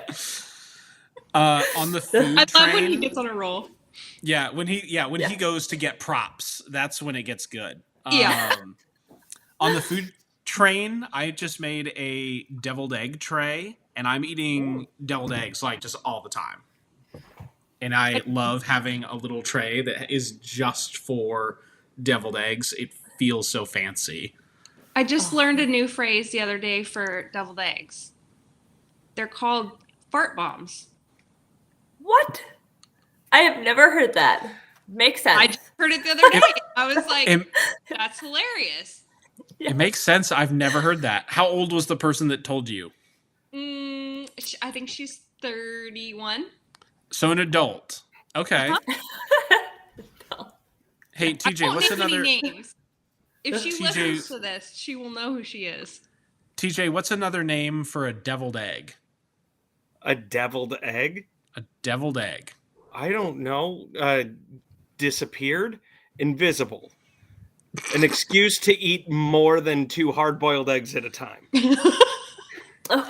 On the food I train, love when he gets on a roll. when he goes to get props, that's when it gets good. Yeah. On the food train, I just made a deviled egg tray, and I'm eating deviled eggs like just all the time. And I love having a little tray that is just for deviled eggs. It feels so fancy. I just learned a new phrase the other day for deviled eggs. They're called fart bombs. What? I have never heard that. Makes sense. I just heard it the other day. I was like, It, that's hilarious. it makes sense. I've never heard that. How old was the person that told you? I think she's 31. So an adult. Okay. Hey, I TJ, won't what's name another any names. If she TJ listens to this, she will know who she is. TJ, what's another name for a deviled egg? A deviled egg? A deviled egg. I don't know. Disappeared? Invisible. An excuse to eat more than 2 hard-boiled eggs at a time. Oh,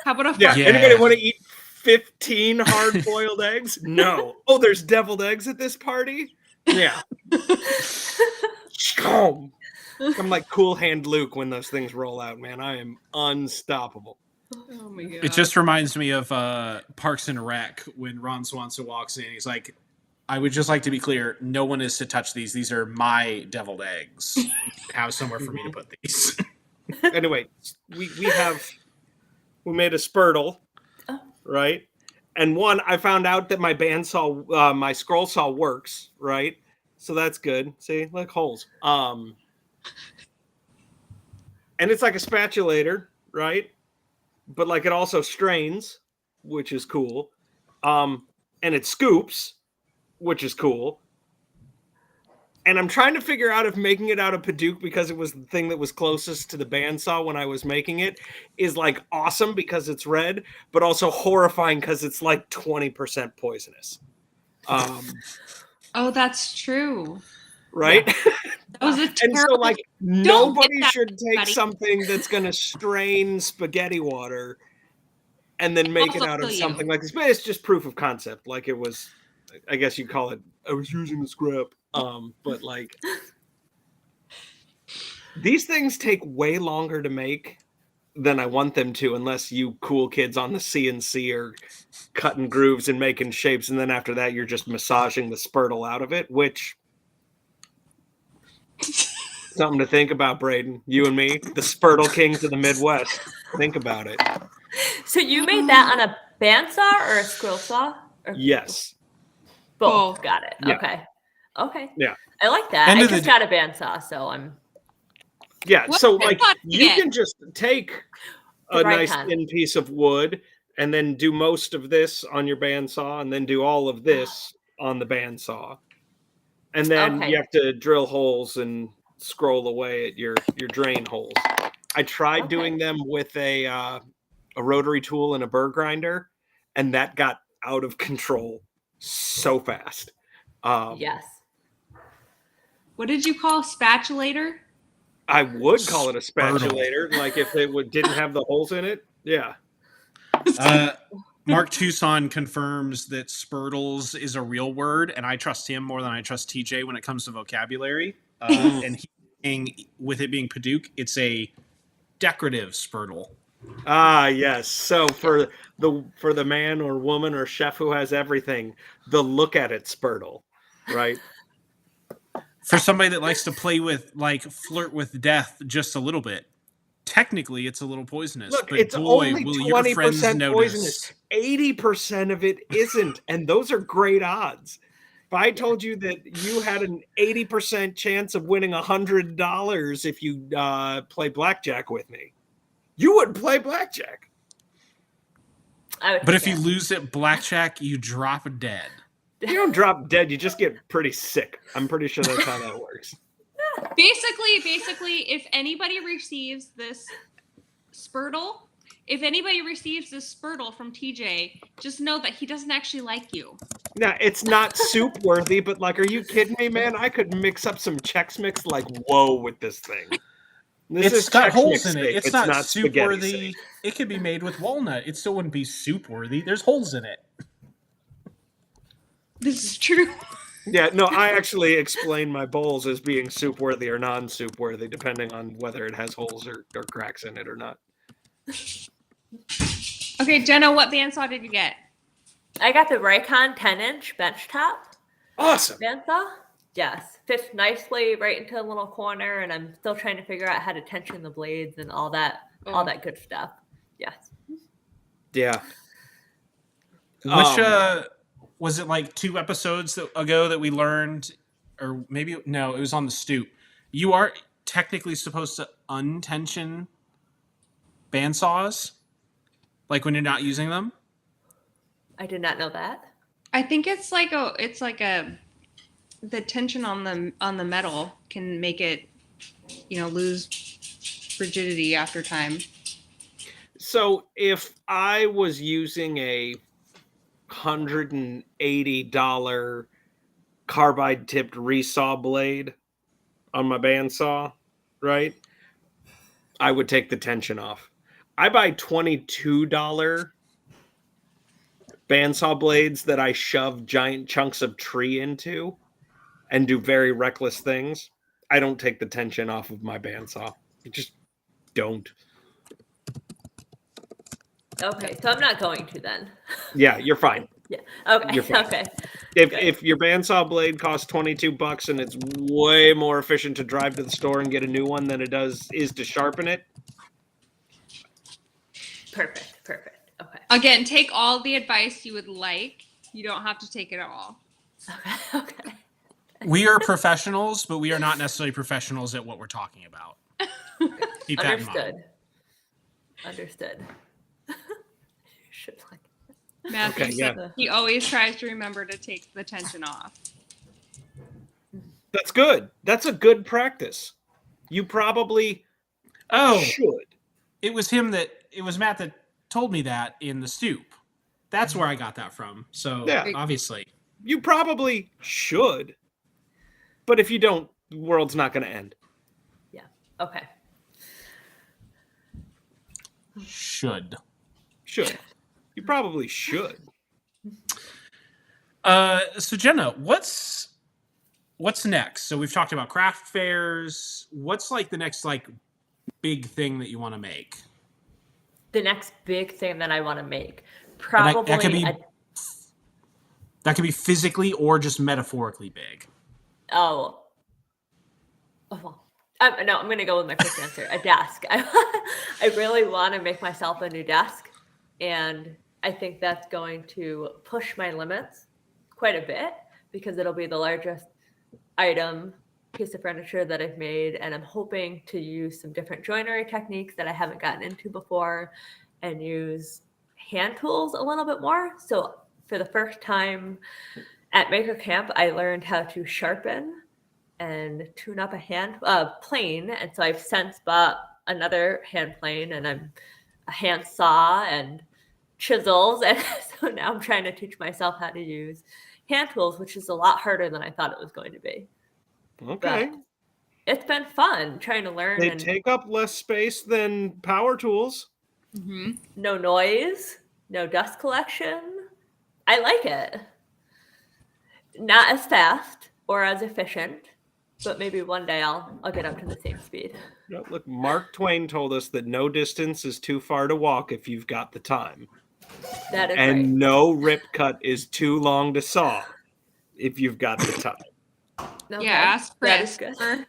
How about a Yeah. fart? Yeah. Anybody want to eat 15 hard-boiled eggs? No. Oh, there's deviled eggs at this party? Yeah. I'm like Cool Hand Luke when those things roll out, man. I am unstoppable. Oh my god. It just reminds me of Parks and Rec when Ron Swanson walks in. He's like, I would just like to be clear, no one is to touch these. These are my deviled eggs. Have somewhere for me to put these. Anyway, we made a spurtle, right? And one, I found out that my bandsaw, my scroll saw works, right? So that's good. See, like holes. And it's like a spatulator, right? But like it also strains, which is cool. And it scoops, which is cool. And I'm trying to figure out if making it out of Paduke, because it was the thing that was closest to the bandsaw when I was making it, is like awesome because it's red, but also horrifying because it's like 20% poisonous. Oh, that's true. right? That was a And so, terrible. like, Don't nobody get that, should take everybody. something that's going to strain spaghetti water and then make it Also out of kill you. something like this. But it's just proof of concept. Like, it was, I guess you call it, I was using the scrap. But, like, these things take way longer to make than I want them to, unless you cool kids on the CNC are cutting grooves and making shapes. And then after that, you're just massaging the spurtle out of it, which... Something to think about, Braden. You and me, the Spurtle Kings of the Midwest. Think about it. So you made that on a bandsaw or a scroll saw? Or Yes. both. Got it. Yeah. Okay. Yeah. I like that. End I of the just got a bandsaw, so I'm Yeah. What So, I like, thought you you get. can just take The a right nice hand. thin piece of wood and then do most of this on your bandsaw and then do all of this on the bandsaw. And then Okay. you have to drill holes and scroll away at your drain holes. I tried Okay. doing them with a rotary tool and a burr grinder, and that got out of control so fast. Yes. What did you call spatulator? I would call it a Spurtle. spatulator, like if it didn't have the holes in it. Yeah. Mark Tucson confirms that spurtles is a real word, and I trust him more than I trust TJ when it comes to vocabulary. And he's saying, with it being Paducah, it's a decorative spurtle. Ah, yes. So for the man or woman or chef who has everything, the look at it spurtle, right? For somebody that likes to play with, like, flirt with death just a little bit, technically it's a little poisonous. Look, but it's boy, only will your friends 20% notice. poisonous. 80% of it isn't, and those are great odds. If I told you that you had an 80% chance of winning $100 if you play blackjack with me, you would play blackjack. But if you lose at blackjack, you drop dead. You don't drop dead, you just get pretty sick. I'm pretty sure that's how that works. Basically, if anybody receives this Spurtle from TJ, just know that he doesn't actually like you. Now, it's not soup worthy, but like, are you kidding me, man? I could mix up some Chex Mix like whoa with this thing. It's got holes in it. Steak. It's not soup spaghetti worthy. steak. It could be made with walnut. It still wouldn't be soup worthy. There's holes in it. This is true. Yeah, no, I actually explain my bowls as being soup worthy or non-soup worthy, depending on whether it has holes or cracks in it or not. Okay, Jenna, what bandsaw did you get? I got the Raycon 10-inch benchtop Awesome. bandsaw. Yes, fits nicely right into a little corner, and I'm still trying to figure out how to tension the blades and all that good stuff. Yes. Yeah. Which was it, like 2 episodes ago that we learned, or maybe no, it was on the stoop. You are technically supposed to untension bandsaws, like when you're not using them. I did not know that. I think it's like the tension on the metal can make it, lose rigidity after time. So if I was using a $180 carbide tipped resaw blade on my bandsaw, right? I would take the tension off. I buy $22 bandsaw blades that I shove giant chunks of tree into and do very reckless things. I don't take the tension off of my bandsaw. I just don't. Okay, so I'm not going to then. Yeah, you're fine. Yeah. Okay. You're fine. Okay. If your bandsaw blade costs $22 and it's way more efficient to drive to the store and get a new one than it is to sharpen it. Perfect. Okay. Again, take all the advice you would like. You don't have to take it all. Okay. We are professionals, but we are not necessarily professionals at what we're talking about. Keep that in mind. Understood. Should like. Matthew Okay, said yeah. he always tries to remember to take the tension off. That's good. That's a good practice. You probably should. It was Matt that told me that in the stoop. That's where I got that from. So Yeah. obviously. You probably should. But if you don't, the world's not going to end. Yeah. Okay. Should. You probably should. So Jenna, what's next? So we've talked about craft fairs. What's like the next like big thing that you want to make? The next big thing that I want to make, And probably that could be physically or just metaphorically big. Oh, well, no, I'm going to go with my quick answer. A desk. I really want to make myself a new desk, and I think that's going to push my limits quite a bit because it'll be the largest piece of furniture that I've made, and I'm hoping to use some different joinery techniques that I haven't gotten into before and use hand tools a little bit more. So for the first time at Maker Camp, I learned how to sharpen and tune up a hand plane, and so I've since bought another hand plane, and I'm a hand saw and chisels, and so now I'm trying to teach myself how to use hand tools, which is a lot harder than I thought it was going to be. Okay. But it's been fun trying to learn. They and take up less space than power tools. Mm-hmm. no noise, no dust collection. I like it. Not as fast or as efficient, but maybe one day I'll get up to the same speed. No, look, Mark Twain told us that no distance is too far to walk if you've got the time. That is And right. no rip cut is too long to saw if you've got the time. Okay. Yeah, ask That is Chris. good.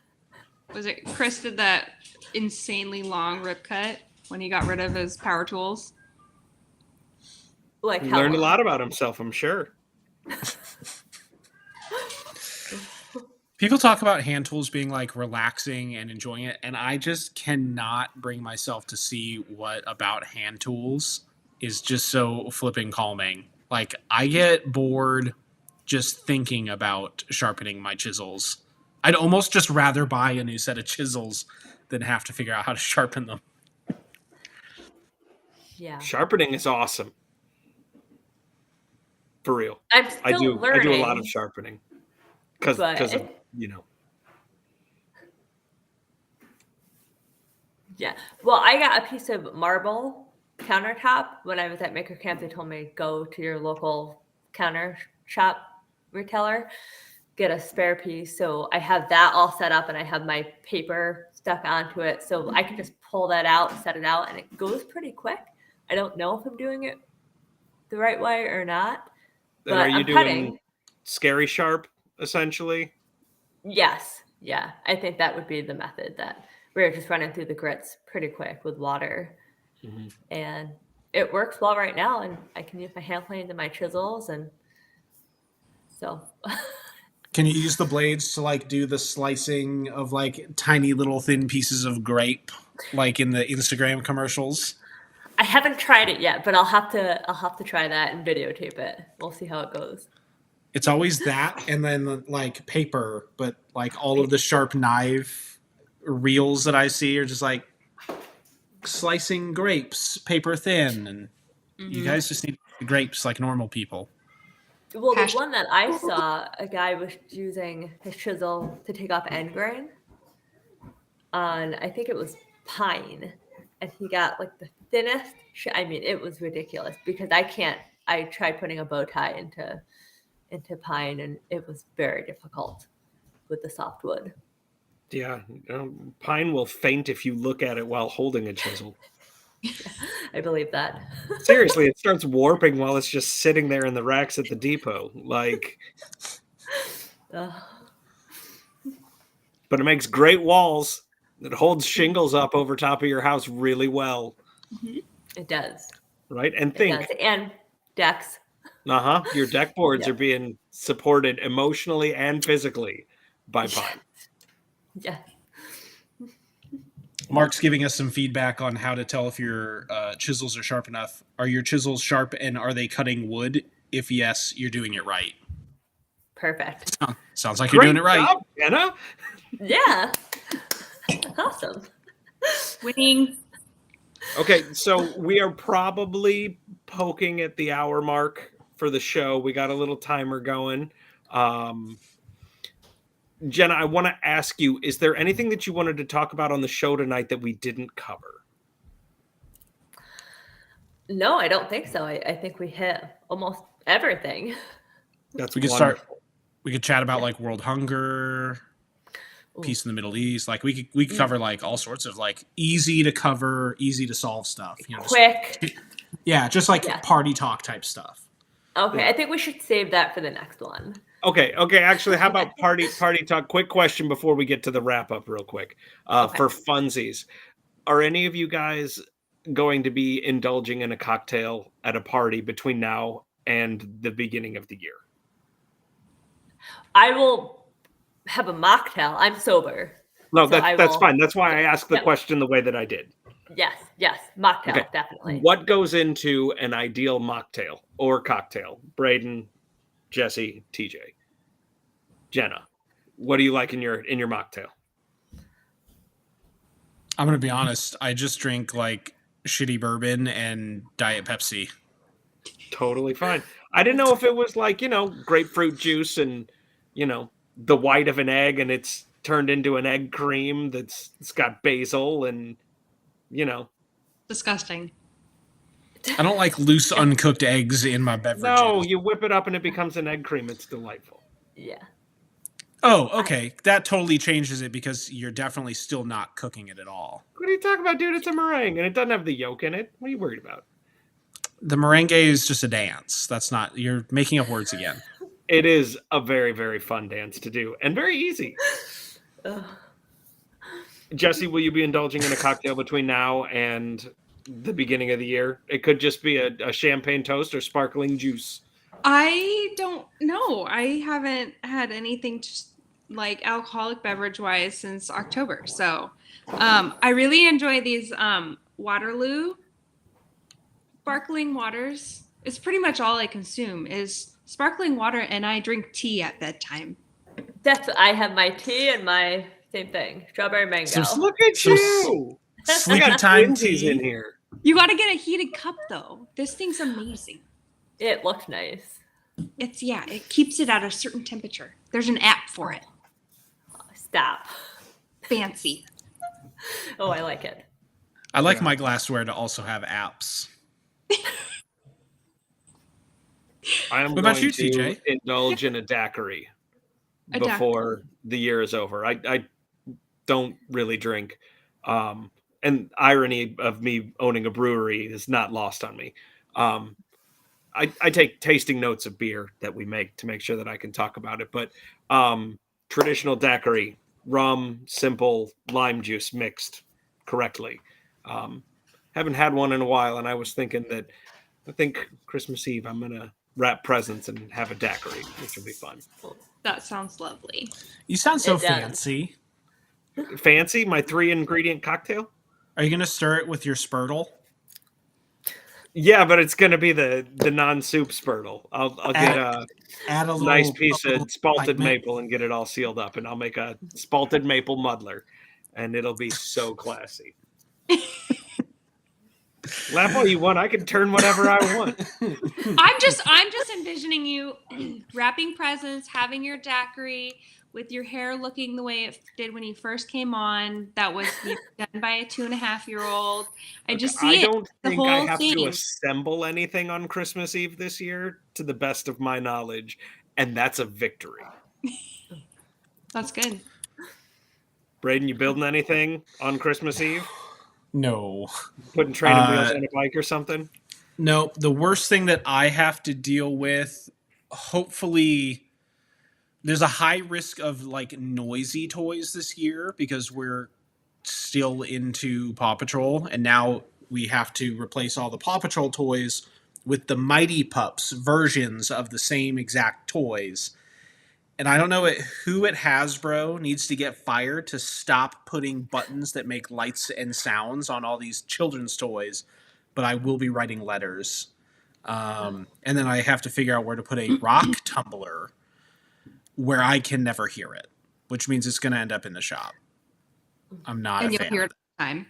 Was it Chris did that insanely long rip cut when he got rid of his power tools? Like He how learned a long? lot about himself, I'm sure. People talk about hand tools being like relaxing and enjoying it, and I just cannot bring myself to see what about hand tools is just so flipping calming. Like, I get bored just thinking about sharpening my chisels. I'd almost just rather buy a new set of chisels than have to figure out how to sharpen them. Yeah. Sharpening is awesome. For real. I'm still learning. I do a lot of sharpening. Because of, you know. Yeah. Well, I got a piece of marble countertop when I was at Maker Camp. They told me go to your local counter shop retailer, get a spare piece. So I have that all set up, and I have my paper stuck onto it. So I can just pull that out, set it out, and it goes pretty quick. I don't know if I'm doing it the right way or not. And But are you I'm doing cutting. scary sharp, essentially? Yes. Yeah. I think that would be the method, that we're just running through the grits pretty quick with water. Mm-hmm. And it works well right now. And I can use my hand planes and my chisels. And so. Can you use the blades to like do the slicing of like tiny little thin pieces of grape, like in the Instagram commercials? I haven't tried it yet, but I'll have to try that and videotape it. We'll see how it goes. It's always that, and then like paper, but like all of the sharp knife reels that I see are just like slicing grapes, paper thin, and you guys just need grapes like normal people. Well, the one that I saw, a guy was using his chisel to take off end grain on, I think it was pine, and he got like the thinnest. I mean, it was ridiculous because I can't. I tried putting a bow tie into pine, and it was very difficult with the softwood. Yeah, pine will faint if you look at it while holding a chisel. I believe that. Seriously, it starts warping while it's just sitting there in the racks at the depot. Like, but it makes great walls. It holds shingles up over top of your house really well. It does. Right? And It think. does. And decks. Your deck boards are being supported emotionally and physically by pine. Yeah. Mark's giving us some feedback on how to tell if your chisels are sharp enough. Are your chisels sharp, and are they cutting wood? If yes, you're doing it right. Perfect. Sounds like you're doing it right. Job, Jenna. Yeah. Awesome. Winning. Okay, so we are probably poking at the hour mark for the show. We got a little timer going. Jenna, I want to ask you, is there anything that you wanted to talk about on the show tonight that we didn't cover? No, I don't think so. I think we hit almost everything. That's We could wonderful. start. We could chat about like world hunger, peace in the Middle East. Like we could cover like all sorts of like easy to cover, easy to solve stuff. You know, Quick. just like Yeah. party talk type stuff. Okay, Yeah. I think we should save that for the next one. Okay. Actually, how about party talk? Quick question before we get to the wrap up, real quick. Okay. For funsies, are any of you guys going to be indulging in a cocktail at a party between now and the beginning of the year? I will have a mocktail. I'm sober. No, So that's fine. That's why I asked the Yep. question the way that I did. Yes, mocktail, Okay. definitely. What goes into an ideal mocktail or cocktail? Braden, Jessie, TJ, Jenna, what do you like in your mocktail? I'm gonna be honest. I just drink like shitty bourbon and Diet Pepsi. Totally fine. I didn't know if it was like, grapefruit juice and, the white of an egg and it's turned into an egg cream it's got basil and, Disgusting. I don't like loose uncooked eggs in my beverages. No, you whip it up and it becomes an egg cream. It's delightful. Yeah. Oh, okay. That totally changes it because you're definitely still not cooking it at all. What are you talking about, dude? It's a meringue and it doesn't have the yolk in it. What are you worried about? The merengue is just a dance. That's not. You're making up words again. It is a very, very fun dance to do and very easy. Ugh. Jessie, will you be indulging in a cocktail between now and the beginning of the year? It could just be a champagne toast or sparkling juice. I don't know. I haven't had anything like alcoholic beverage wise since October. So I really enjoy these Waterloo sparkling waters. It's pretty much all I consume is sparkling water, and I drink tea at bedtime. I have my tea and my same thing. Strawberry mango. So Look at So you! I Sleepy got time twinsies tea. in here. You got to get a heated cup though. This thing's amazing. It looks nice. It keeps it at a certain temperature. There's an app for it. Stop. Fancy. Oh, I like it. I like my glassware to also have apps. I am What about going you, to TJ? indulge in a daiquiri A before the year is over. I don't really drink. And irony of me owning a brewery is not lost on me. I take tasting notes of beer that we make to make sure that I can talk about it. But traditional daiquiri, rum, simple, lime juice mixed correctly. Haven't had one in a while, and I was thinking that I think Christmas Eve I'm gonna wrap presents and have a daiquiri, which will be fun. That sounds lovely. You sound so It does. fancy. Fancy my 3-ingredient cocktail. Are you gonna stir it with your Spurtle? Yeah, but it's gonna be the non-soup Spurtle. I'll get a Add a little nice piece a little of spalted like maple and get it all sealed up, and I'll make a spalted maple muddler, and it'll be so classy. Laugh all you want. I can turn whatever I want. I'm just envisioning you wrapping presents, having your daiquiri with your hair looking the way it did when you first came on. That was done by a 2.5-year-old. I just see I it. don't The think I whole have to thing. assemble anything on Christmas Eve this year, to the best of my knowledge, and that's a victory. That's good. Braden, you building anything on Christmas Eve? No. Putting training wheels on a bike or something? No, the worst thing that I have to deal with, hopefully, there's a high risk of like noisy toys this year because we're still into Paw Patrol, and now we have to replace all the Paw Patrol toys with the Mighty Pups versions of the same exact toys. And I don't know who at Hasbro needs to get fired to stop putting buttons that make lights and sounds on all these children's toys, but I will be writing letters. And then I have to figure out where to put a rock tumbler where I can never hear it, which means it's going to end up in the shop. I'm not And a you'll fan. hear of it all the time.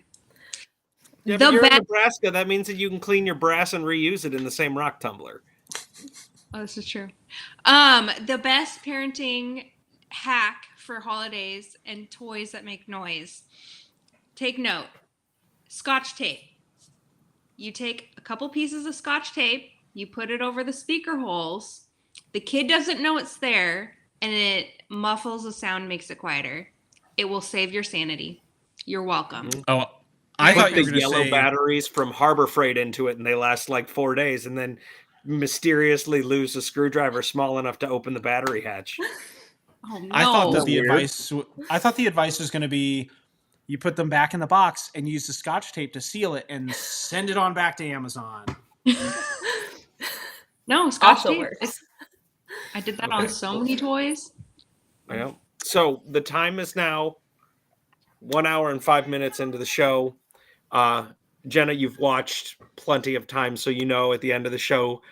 Yeah, The but you're in best- Nebraska. That means that you can clean your brass and reuse it in the same rock tumbler. Oh, this is true. The best parenting hack for holidays and toys that make noise. Take note. Scotch tape. You take a couple pieces of Scotch tape, you put it over the speaker holes. The kid doesn't know it's there, and it muffles the sound, makes it quieter. It will save your sanity. You're welcome. Oh, I thought you were the going to yellow say batteries from Harbor Freight into it, and they last like 4 days, and then mysteriously lose a screwdriver small enough to open the battery hatch. Oh no! I thought that the Weird. advice was going to be you put them back in the box and use the Scotch tape to seal it and send it on back to Amazon. No, Scotch Also tape. works. I did that on so many toys. Yeah. So the time is now 1 hour and 5 minutes into the show. Jenna, you've watched plenty of times, so you know at the end of the show,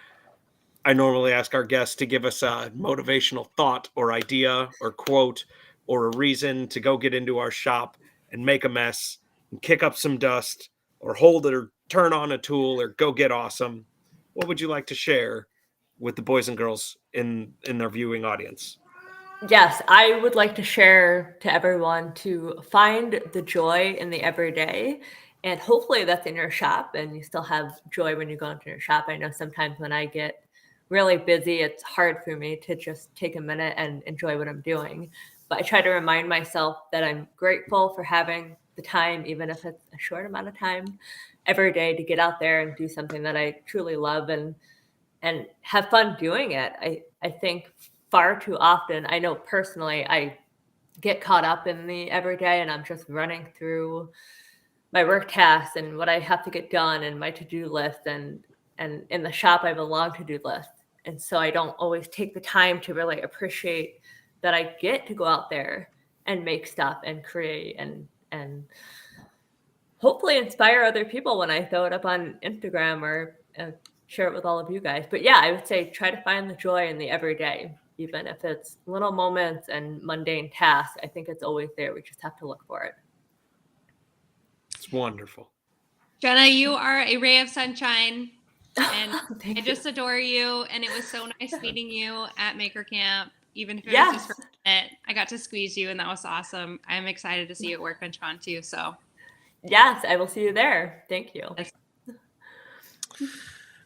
I normally ask our guests to give us a motivational thought or idea or quote or a reason to go get into our shop and make a mess and kick up some dust or hold it or turn on a tool or go get awesome. What would you like to share with the boys and girls in their viewing audience? Yes, I would like to share to everyone to find the joy in the everyday. And hopefully that's in your shop and you still have joy when you go into your shop. I know sometimes when I get really busy, it's hard for me to just take a minute and enjoy what I'm doing. But I try to remind myself that I'm grateful for having the time, even if it's a short amount of time every day, to get out there and do something that I truly love and have fun doing it. I think far too often, I know personally, I get caught up in the everyday and I'm just running through my work tasks and what I have to get done and my to-do list and in the shop I have a long to-do list. And so I don't always take the time to really appreciate that I get to go out there and make stuff and create and hopefully inspire other people when I throw it up on Instagram or share it with all of you guys. But yeah, I would say try to find the joy in the everyday, even if it's little moments and mundane tasks. I think it's always there. We just have to look for it. It's wonderful. Jenna, you are a ray of sunshine, and Thank I you. just adore you. And it was so nice meeting you at Maker Camp, even if it was Yes. just for a minute. I got to squeeze you, and that was awesome. I'm excited to see you at Work on Tron too. So, Yes, I will see you there. Thank you.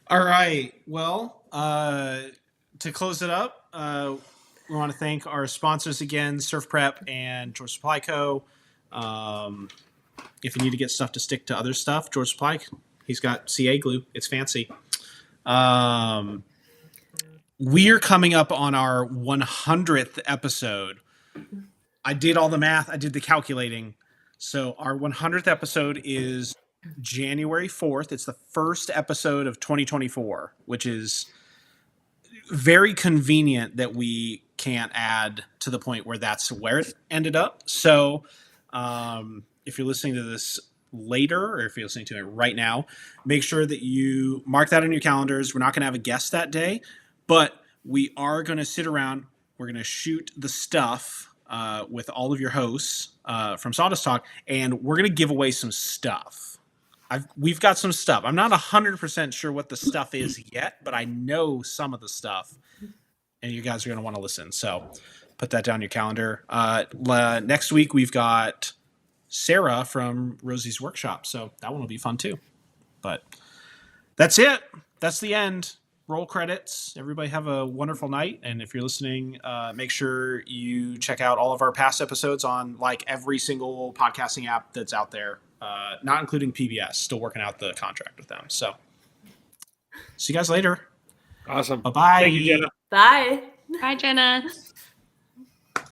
All right. Well, to close it up, we want to thank our sponsors again, Surf Prep and George Supply Co. If you need to get stuff to stick to other stuff, George Supply, he's got CA glue. It's fancy. We are coming up on our 100th episode. I did all the math. I did the calculating. So our 100th episode is January 4th. It's the first episode of 2024, which is very convenient that we can't add to the point where that's where it ended up. So if you're listening to this later or if you're listening to it right now, make sure that you mark that on your calendars. We're not going to have a guest that day, but we are going to sit around. We're going to shoot the stuff with all of your hosts from Sawdust Talk, and we're going to give away some stuff. We've got some stuff. I'm not 100% sure what the stuff is yet, but I know some of the stuff, and you guys are going to want to listen. So put that down on your calendar. Next week, we've got Sarah from Rosie's Workshop, so that one will be fun too. But that's it. That's the end. Roll credits. Everybody have a wonderful night. And if you're listening, make sure you check out all of our past episodes on like every single podcasting app that's out there, not including PBS. Still working out the contract with them. So see you guys later. Awesome. Bye-bye. Thank you, Jenna. Bye. bye, Jenna.